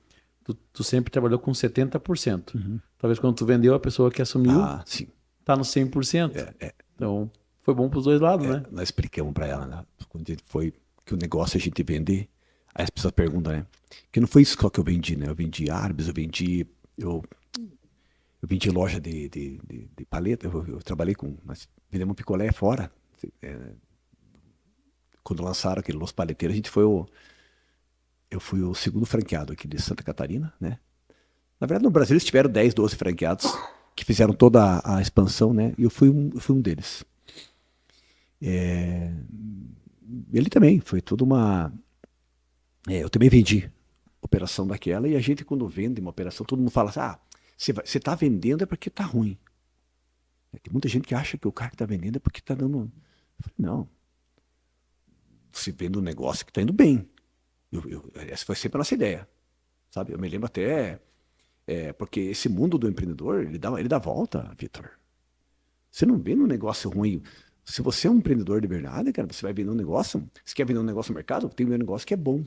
Speaker 1: tu sempre trabalhou com 70%. Talvez quando tu vendeu, a pessoa que assumiu
Speaker 2: Sim.
Speaker 1: tá no 100%. Então, foi bom pros dois lados, né?
Speaker 2: Nós explicamos para ela, né? Quando a gente foi que o negócio a gente vender, aí as pessoas perguntam, né? Que não foi isso só que eu vendi, né? Eu vendi árvores, eu vendi loja de paleta, eu trabalhei com, nós vendemos picolé fora. Quando lançaram aquele Los Paleteiros, eu fui o segundo franqueado aqui de Santa Catarina, né? Na verdade, no Brasil eles tiveram 10, 12 franqueados que fizeram toda a expansão, né? E eu fui um deles. Ele também, foi toda uma... eu também vendi operação daquela, e a gente quando vende uma operação, todo mundo fala assim, você tá vendendo é porque tá ruim. Tem muita gente que acha que o cara que tá vendendo é porque tá dando... Eu falei, não. Você vende um negócio que tá indo bem. Essa foi sempre a nossa ideia. Sabe? Eu me lembro até... porque esse mundo do empreendedor, ele dá volta, Vitor. Você não vende um negócio ruim. Se você é um empreendedor de verdade, cara, você vai vender um negócio. Você quer vender um negócio no mercado? Tem um negócio que é bom.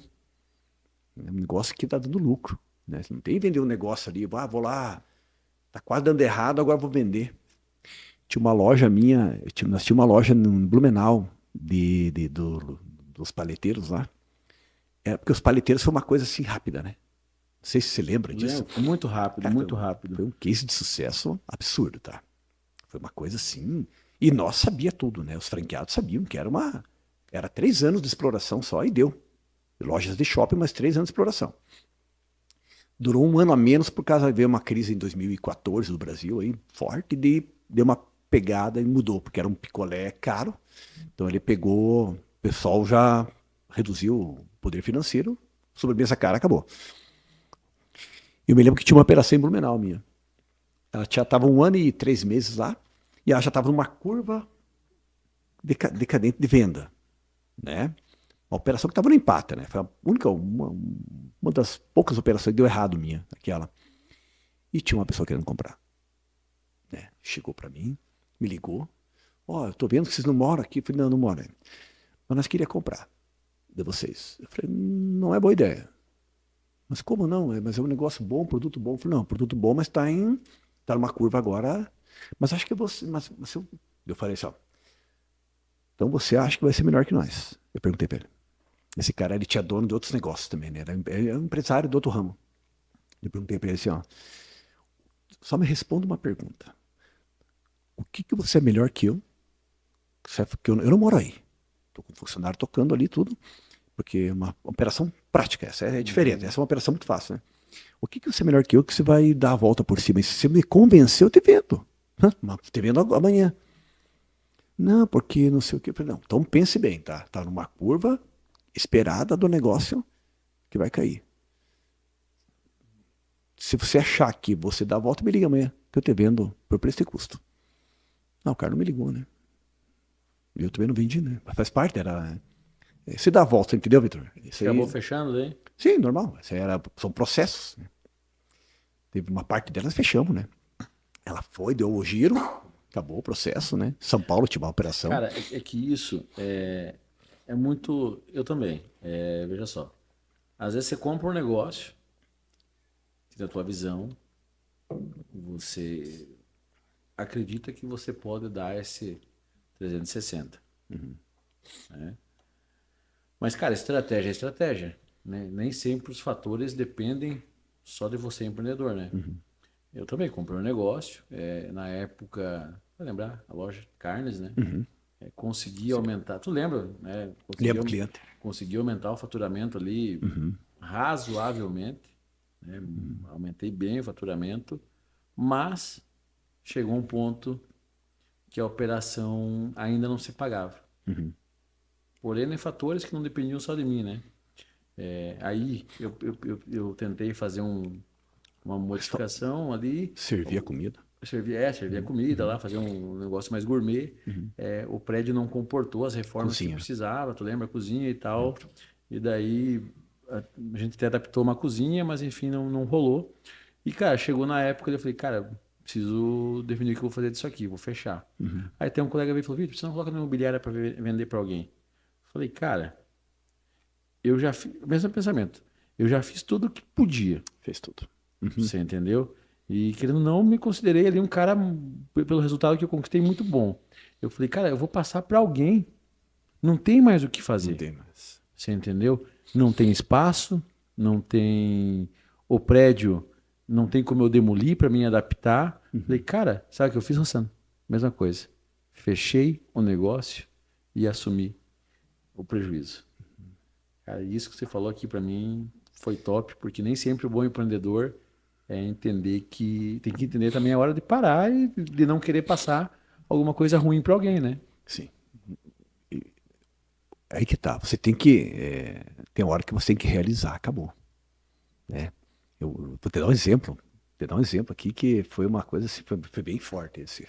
Speaker 2: É um negócio que tá dando lucro. Né? Você não tem que vender um negócio ali, vou lá, tá quase dando errado, agora vou vender. Tinha uma loja minha, nós tínhamos uma loja no Blumenau dos paleteiros lá. Porque os paleteiros foi uma coisa assim rápida, né? Não sei se você lembra disso.
Speaker 1: Muito rápido,
Speaker 2: Cara,
Speaker 1: muito rápido.
Speaker 2: Foi um case de sucesso absurdo, tá? Foi uma coisa assim. E nós sabia tudo, né? Os franqueados sabiam que era 3 anos de exploração só e deu. Lojas de shopping, mas 3 anos de exploração. Durou 1 ano a menos por causa de uma crise em 2014 no Brasil, aí, forte, e deu uma pegada e mudou, porque era um picolé caro. Então ele pegou, o pessoal já reduziu o poder financeiro, sobremesa cara, acabou. Eu me lembro que tinha uma operação em Blumenau minha. Ela já estava 1 ano e 3 meses lá, e ela já estava numa curva decadente de venda, né? Uma operação que estava no empate, né? Foi a única, uma das poucas operações que deu errado minha, aquela. E tinha uma pessoa querendo comprar. Né? Chegou para mim, me ligou. Eu tô vendo que vocês não moram aqui. Eu falei, não moro. Mas nós queríamos comprar de vocês. Eu falei, não é boa ideia. Mas como não? Mas é um negócio bom, produto bom. Eu falei, não, produto bom, mas tá numa curva agora. Mas acho que você... Eu falei assim, então você acha que vai ser melhor que nós? Eu perguntei para ele. Esse cara, ele tinha dono de outros negócios também, né? Ele era um empresário do outro ramo. Eu perguntei para ele assim, só me responda uma pergunta. O que você é melhor que eu? Porque eu não moro aí. Estou com um funcionário tocando ali tudo, porque é uma operação prática, essa é diferente, essa é uma operação muito fácil, né? O que você é melhor que eu que você vai dar a volta por cima? E se você me convencer, eu te vendo. Te vendo amanhã. Não, porque não sei o que. Eu falei, não, então pense bem, tá? Tá numa curva esperada do negócio que vai cair. Se você achar que você dá a volta, me liga amanhã, que eu te vendo por preço e custo. Não, o cara não me ligou, né? E eu também não vendi, né? Mas faz parte, era. Se dá a volta, entendeu, Vitor? Isso
Speaker 1: Acabou
Speaker 2: aí.
Speaker 1: fechando daí?
Speaker 2: Sim, normal. Isso aí são processos, né? Teve uma parte delas, fechamos, né? Ela foi, deu o giro, acabou o processo, né? São Paulo tinha uma operação.
Speaker 1: Cara, é que isso é muito. Eu também. Veja só. Às vezes você compra um negócio, que na tua visão, você acredita que você pode dar esse 360. Né? Mas, cara, estratégia é estratégia. Né? Nem sempre os fatores dependem só de você, empreendedor, né? Eu também comprei um negócio, na época, vai lembrar, a loja de carnes, né? Consegui
Speaker 2: Sim.
Speaker 1: aumentar, tu lembra, né?
Speaker 2: Lembro, cliente.
Speaker 1: Consegui aumentar o faturamento ali razoavelmente, né? Aumentei bem o faturamento, mas chegou um ponto que a operação ainda não se pagava. Porém, em fatores que não dependiam só de mim, né? Aí eu tentei fazer uma modificação ali,
Speaker 2: Servia comida.
Speaker 1: servia comida lá, fazer um negócio mais gourmet. O prédio não comportou as reformas que
Speaker 2: Cozinha.
Speaker 1: precisava, tu lembra? A cozinha e tal. E daí a gente até adaptou uma cozinha, mas enfim, não rolou. E, cara, chegou na época eu falei, cara, preciso definir o que eu vou fazer disso aqui, vou fechar. Aí tem um colega veio e falou, Vitor, você não coloca na imobiliária para vender para alguém? Eu falei, cara, eu já fiz, mesmo pensamento, eu já fiz tudo o que podia.
Speaker 2: Fez tudo.
Speaker 1: Você entendeu? E querendo ou não, me considerei ali um cara, pelo resultado que eu conquistei, muito bom. Eu falei, cara, eu vou passar para alguém. Não tem mais o que
Speaker 2: Não
Speaker 1: fazer.
Speaker 2: tem mais.
Speaker 1: Você entendeu? Não tem espaço, não tem. O prédio, não tem como eu demolir para me adaptar. Falei, cara, sabe o que eu fiz, Rossano? Mesma coisa. Fechei o negócio e assumi o prejuízo. Cara, isso que você falou aqui para mim foi top, porque nem sempre o bom empreendedor é entender que tem que entender também a hora de parar e de não querer passar alguma coisa ruim para alguém, né?
Speaker 2: Sim. Aí que tá. Você tem que. Tem hora que você tem que realizar, acabou. Né? Eu vou te dar um exemplo. Vou te dar um exemplo aqui que foi uma coisa assim, foi bem forte esse.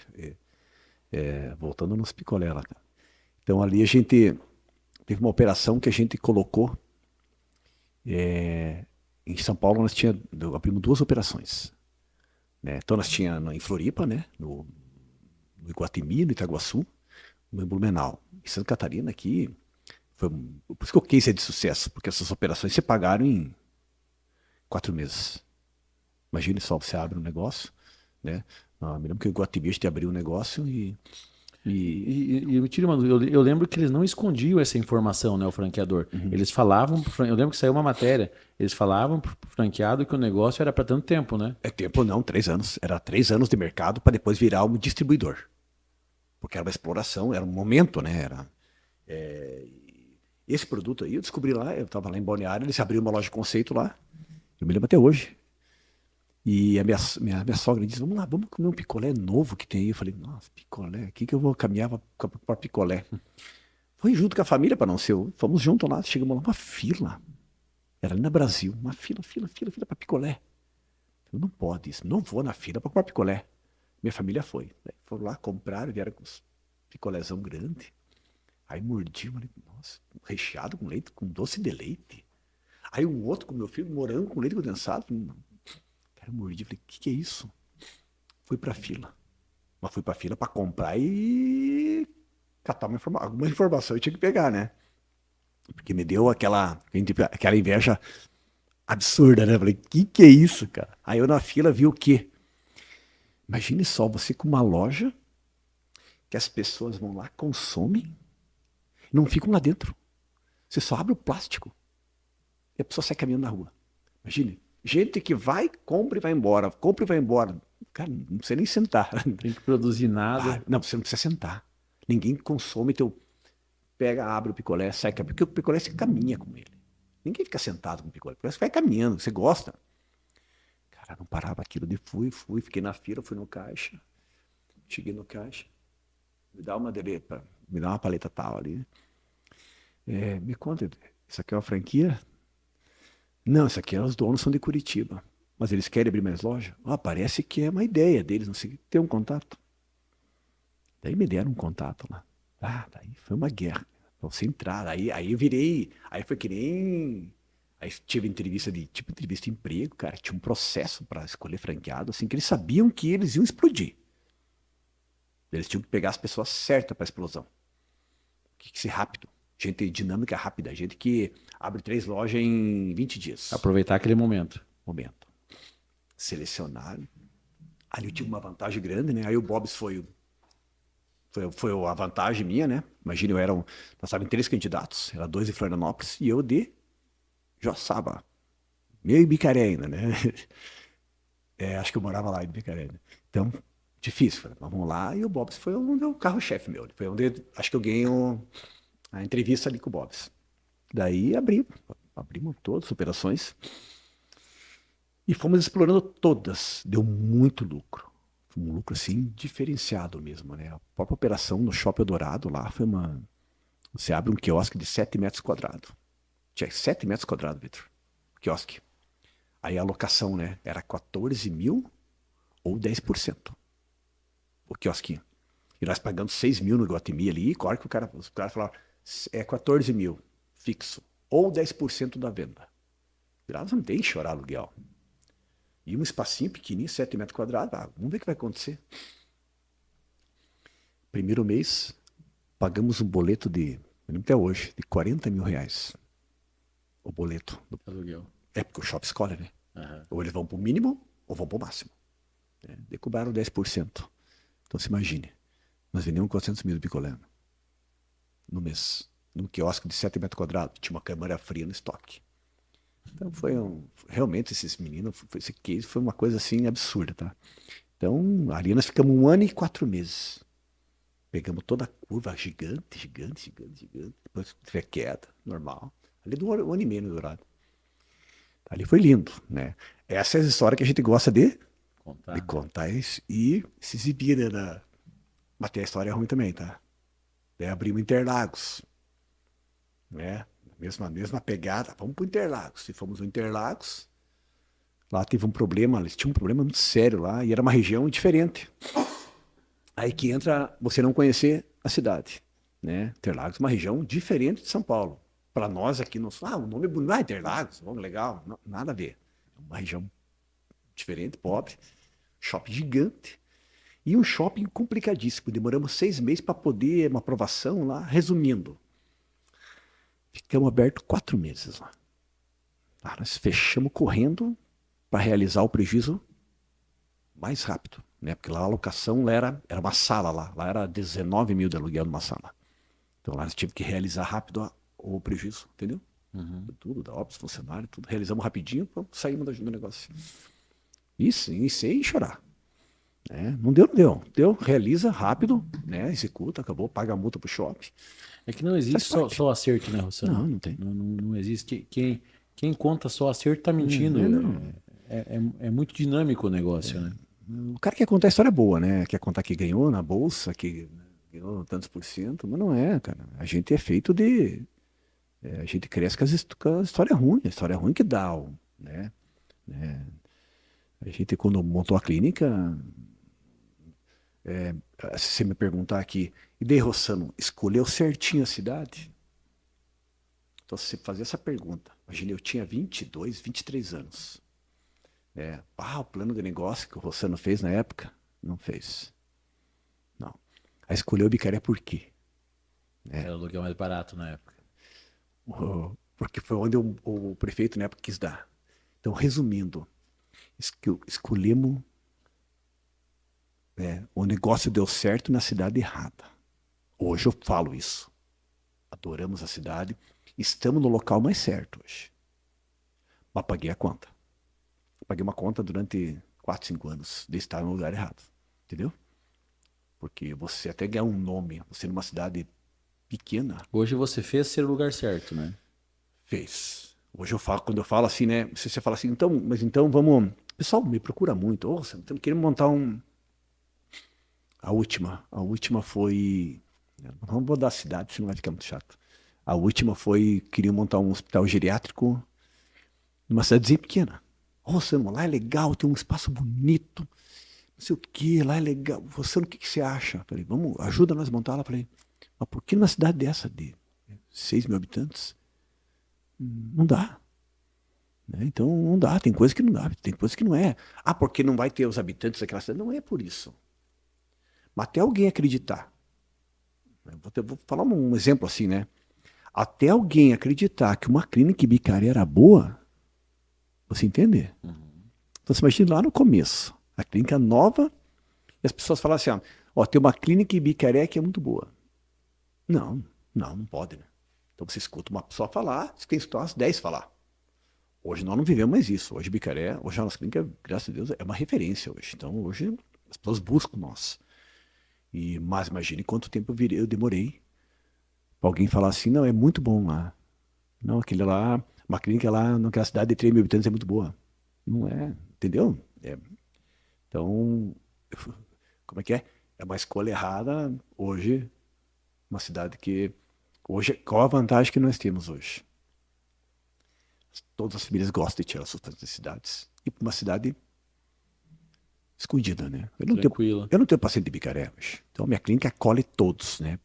Speaker 2: Voltando nos picolé lá. Tá? Então ali a gente teve uma operação que a gente colocou. Em São Paulo nós abrimos duas operações. Né? Então nós tínhamos em Floripa, né? No Iguatemi, no Itaguaçu, no Blumenau. Em Santa Catarina aqui. Por isso que o case é de sucesso, porque essas operações se pagaram em 4 meses. Imagine só, você abre um negócio, né? Me lembro que o Iguatemi a gente abriu um negócio e
Speaker 1: E me tira uma dúvida, eu lembro que eles não escondiam essa informação, né, o franqueador. Eles falavam, eu lembro que saiu uma matéria, eles falavam pro franqueado que o negócio era para tanto tempo, né?
Speaker 2: tempo não, 3 anos. Era 3 anos de mercado para depois virar um distribuidor. Porque era uma exploração, era um momento, né? Esse produto aí eu descobri lá, eu estava lá em Balneário, eles abriram uma loja de conceito lá, eu me lembro até hoje. E a minha sogra disse, vamos lá, vamos comer um picolé novo que tem aí. Eu falei, nossa, picolé, aqui que eu vou caminhar para picolé. Foi junto com a família, para não ser, fomos juntos lá, chegamos lá, uma fila. Era ali na Brasil, uma fila para picolé. Eu não pode isso, não vou na fila para comprar picolé. Minha família foi. Daí foram lá, compraram, vieram com os picolézão grande. Aí mordi, falei, nossa, recheado com leite, com doce de leite. Aí um outro com meu filho, morango com leite condensado. Falei, cara, eu mordi, falei, o que é isso? Fui pra fila. Mas fui pra fila pra comprar e catar alguma informação eu tinha que pegar, né? Porque me deu aquela inveja absurda, né? Falei, que é isso, cara? Aí eu na fila vi o quê? Imagine só, você com uma loja que as pessoas vão lá, consomem, não ficam lá dentro. Você só abre o plástico e a pessoa sai caminhando na rua. Imagine, gente que vai, compra e vai embora, compra e vai embora. Cara, não precisa nem sentar.
Speaker 1: Tem que produzir nada.
Speaker 2: Não, você não precisa sentar. Ninguém consome teu. Pega, abre o picolé, sai, porque o picolé você caminha com ele. Ninguém fica sentado com o picolé. Você vai caminhando, você gosta. Cara, não parava aquilo de fui, fiquei na fila, fui no caixa. Cheguei no caixa. me dá uma me dá uma paleta tal ali. Me conta, isso aqui é uma franquia? Não, isso aqui os donos são de Curitiba. Mas eles querem abrir mais loja? Parece que é uma ideia deles, não sei, tem um contato. Daí me deram um contato lá. Daí foi uma guerra. Pra você entrar, aí eu virei, aí foi que nem... Aí tive entrevista de emprego, cara, tinha um processo para escolher franqueado, assim, que eles sabiam que eles iam explodir. Eles tinham que pegar as pessoas certas para explosão. Que ser rápido. Gente dinâmica rápida, gente que abre 3 lojas em 20 dias.
Speaker 1: Aproveitar aquele momento.
Speaker 2: Selecionaram. Ali eu tive uma vantagem grande, né? Aí o Bob's foi a vantagem minha, né? Imagina, nós estávamos em 3 candidatos, era 2 de Florianópolis e eu de Joaçaba. Meio Bicaré ainda, né? Acho que eu morava lá em Bicaré, né? Então, difícil. Falei, vamos lá. E o Bob's foi o carro-chefe meu. Foi onde acho que eu ganhei a entrevista ali com o Bob's. Daí abrimos todas as operações e fomos explorando todas. Deu muito lucro. Um lucro assim diferenciado mesmo, né? A própria operação no Shopping Eldorado lá foi uma. Você abre um quiosque de 7 metros quadrados. Tinha 7 metros quadrados, Vitor. Quiosque. Aí a locação, né? Era 14 mil ou 10%. O quiosquinho. E nós pagando 6 mil no Iguatemi ali. E claro que os caras falaram, 14 mil fixo. Ou 10% da venda. Lá não tem que chorar aluguel. E um espacinho pequenininho, 7 metros quadrados. Vamos ver o que vai acontecer. Primeiro mês, pagamos um boleto eu lembro até hoje, de 40 mil reais. O boleto.
Speaker 1: Aluguel.
Speaker 2: Porque o shopping escolhe, né?
Speaker 1: Uhum.
Speaker 2: Ou eles vão pro mínimo, ou vão pro máximo. Decobraram 10%. Então se imagine, nós vendemos 400 mil de picolé no mês. Num quiosque de 7 metros quadrados. Tinha uma câmara fria no estoque. Então realmente esses meninos, esse case foi uma coisa assim absurda, tá? Então ali nós ficamos 1 ano e 4 meses. Pegamos toda a curva gigante. Depois tiver queda, normal. Ali do 1 ano e meio no Dourado. Ali foi lindo, né? Essa é a história que a gente gosta de contar e se exibir, né? Mas tem a história ruim também, tá? Daí abrimos Interlagos, né? Mesma pegada, vamos pro Interlagos. Se fomos no Interlagos, lá teve um problema, eles tinham um problema muito sério lá, e era uma região diferente. Aí que entra você não conhecer a cidade, né? Interlagos é uma região diferente de São Paulo. Para nós aqui, o nome é bonito, Interlagos, legal, não, nada a ver. É uma região diferente, pobre, shopping gigante, e um shopping complicadíssimo. Demoramos 6 meses para poder uma aprovação lá. Resumindo, ficamos abertos 4 meses lá. Nós fechamos correndo para realizar o prejuízo mais rápido, né? Porque lá a locação era uma sala lá. Lá era 19 mil de aluguel numa sala. Então lá nós tivemos que realizar rápido o prejuízo, entendeu?
Speaker 1: Uhum.
Speaker 2: Tudo, da obra, funcionário, tudo. Realizamos rapidinho, saímos do negócio. Isso, sem chorar. Não deu. Realiza rápido, né? Executa, acabou, paga a multa pro shopping.
Speaker 1: É que não existe só acerto, né, Rossano?
Speaker 2: Não tem.
Speaker 1: Não existe. Quem conta só acerto tá mentindo.
Speaker 2: Não.
Speaker 1: É muito dinâmico o negócio, né?
Speaker 2: O cara quer contar a história boa, né? Quer contar que ganhou na bolsa, que ganhou tantos por cento, mas não é, cara. A gente é feito de... a gente cresce com a história ruim. A história ruim que dá, né? A gente, quando montou a clínica... se você me perguntar aqui, e daí, Rossano, escolheu certinho a cidade? Então, se você fazer essa pergunta, imagina, eu tinha 22, 23 anos. O plano de negócio que o Rossano fez na época, não fez. Não. Aí escolheu Bicaré por quê?
Speaker 1: Era o aluguel mais barato na época.
Speaker 2: Porque foi onde o prefeito na época quis dar. Então, resumindo, escolhemos... o negócio deu certo na cidade errada. Hoje eu falo isso. Adoramos a cidade. Estamos no local mais certo hoje. Mas paguei a conta. Paguei uma conta durante 4, 5 anos de estar no lugar errado. Entendeu? Porque você até ganhar um nome, você numa cidade pequena.
Speaker 1: Hoje você fez ser o lugar certo, né?
Speaker 2: Fez. Hoje eu falo, quando eu falo assim, né? Você fala assim, então vamos... O pessoal me procura muito. Você queremos montar A última foi. Não vou dar a cidade, senão vai ficar muito chato. A última foi, queriam montar um hospital geriátrico numa cidadezinha pequena. Ô, Samuel, lá é legal, tem um espaço bonito, não sei o que, lá é legal. Você, o que que você acha? Falei, vamos, ajuda nós a montar lá. Falei, mas por que numa cidade dessa de 6 mil habitantes? Não dá. Né? Então não dá, tem coisa que não dá, tem coisa que não é. Ah, porque não vai ter os habitantes daquela cidade. Não é por isso. Mas até alguém acreditar. Vou falar um exemplo assim, né? Até alguém acreditar que uma clínica em Bicaré era boa, você entende?
Speaker 1: Uhum.
Speaker 2: Então você imagina lá no começo, a clínica nova, e as pessoas falam assim, ó, tem uma clínica em Bicaré que é muito boa. Não, não pode, né? Então você escuta uma pessoa falar, você tem que escutar umas 10 falar. Hoje nós não vivemos mais isso. Hoje Bicaré, hoje a nossa clínica, graças a Deus, é uma referência hoje. Então hoje as pessoas buscam nós. Mas imagine quanto tempo eu demorei para alguém falar assim, não, é muito bom lá. Não, aquele lá, uma clínica lá naquela cidade de 3 mil habitantes é muito boa. Não é, entendeu? Então, como é que é? É uma escolha errada hoje, uma cidade que. Hoje, qual a vantagem que nós temos hoje? Todas as famílias gostam de tirar suas cidades. E para uma cidade escondida, né?
Speaker 1: Tranquilo.
Speaker 2: Eu não tenho paciente de Bicaré hoje. Então, minha clínica acolhe todos, né?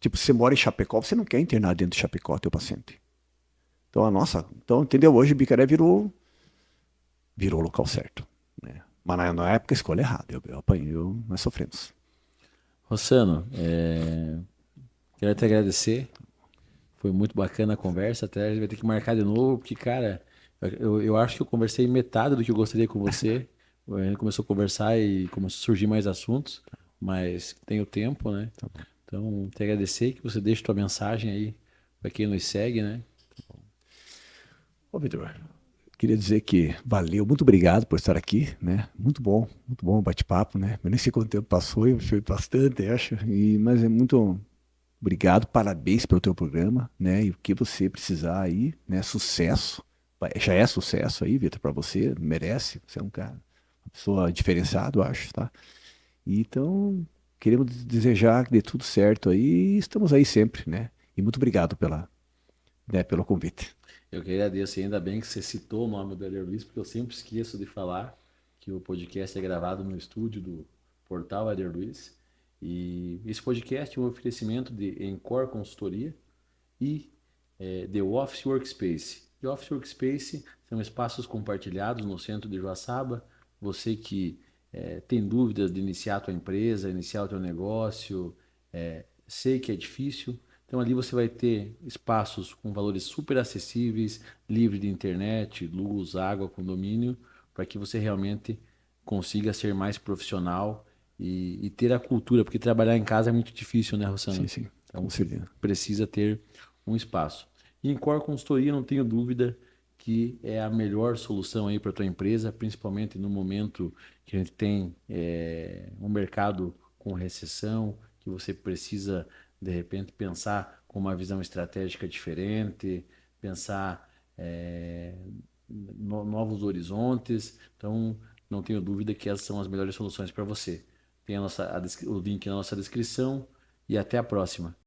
Speaker 2: Tipo, se você mora em Chapecó, você não quer internar dentro de Chapecó teu paciente. Então, então, entendeu? Hoje Bicaré virou o local certo, né? Mas na época, a escolha errada. Eu apanhei, nós sofremos.
Speaker 1: Rossano, quero te agradecer. Foi muito bacana a conversa. Até a gente vai ter que marcar de novo, porque, cara, eu acho que eu conversei metade do que eu gostaria com você. A gente começou a conversar e começou a surgir mais assuntos, mas tem o tempo, né?
Speaker 2: Tá bom.
Speaker 1: Então, te agradecer que você deixe tua mensagem aí para quem nos segue, né?
Speaker 2: Ô, Vitor, queria dizer que valeu, muito obrigado por estar aqui, né? Muito bom o bate-papo, né? Eu nem sei quanto tempo passou, eu foi bastante, acho. Mas é muito obrigado, parabéns pelo teu programa, né? E o que você precisar aí, né? Sucesso. Já é sucesso aí, Vitor, para você, merece. Você é um cara, uma pessoa diferenciada, eu acho, tá? Então, queremos desejar que dê tudo certo aí e estamos aí sempre, né? E muito obrigado pelo convite.
Speaker 1: Eu que agradeço, e ainda bem que você citou o nome do Éder Luiz, porque eu sempre esqueço de falar que o podcast é gravado no estúdio do portal Éder Luiz. E esse podcast é um oferecimento de Encore Consultoria e The Office Workspace. The Office Workspace são espaços compartilhados no centro de Joaçaba. Você que tem dúvidas de iniciar a tua empresa, iniciar o teu negócio, sei que é difícil. Então ali você vai ter espaços com valores super acessíveis, livre de internet, luz, água, condomínio, para que você realmente consiga ser mais profissional e ter a cultura, porque trabalhar em casa é muito difícil, né,
Speaker 2: Sim,
Speaker 1: Rossano?
Speaker 2: sim,
Speaker 1: Então
Speaker 2: com
Speaker 1: você
Speaker 2: certeza.
Speaker 1: precisa ter um espaço. E em Core Consultoria, não tenho dúvida que é a melhor solução aí para a tua empresa, principalmente no momento que a gente tem um mercado com recessão, que você precisa, de repente, pensar com uma visão estratégica diferente, pensar novos horizontes. Então, não tenho dúvida que essas são as melhores soluções para você. Tem o link na nossa descrição e até a próxima.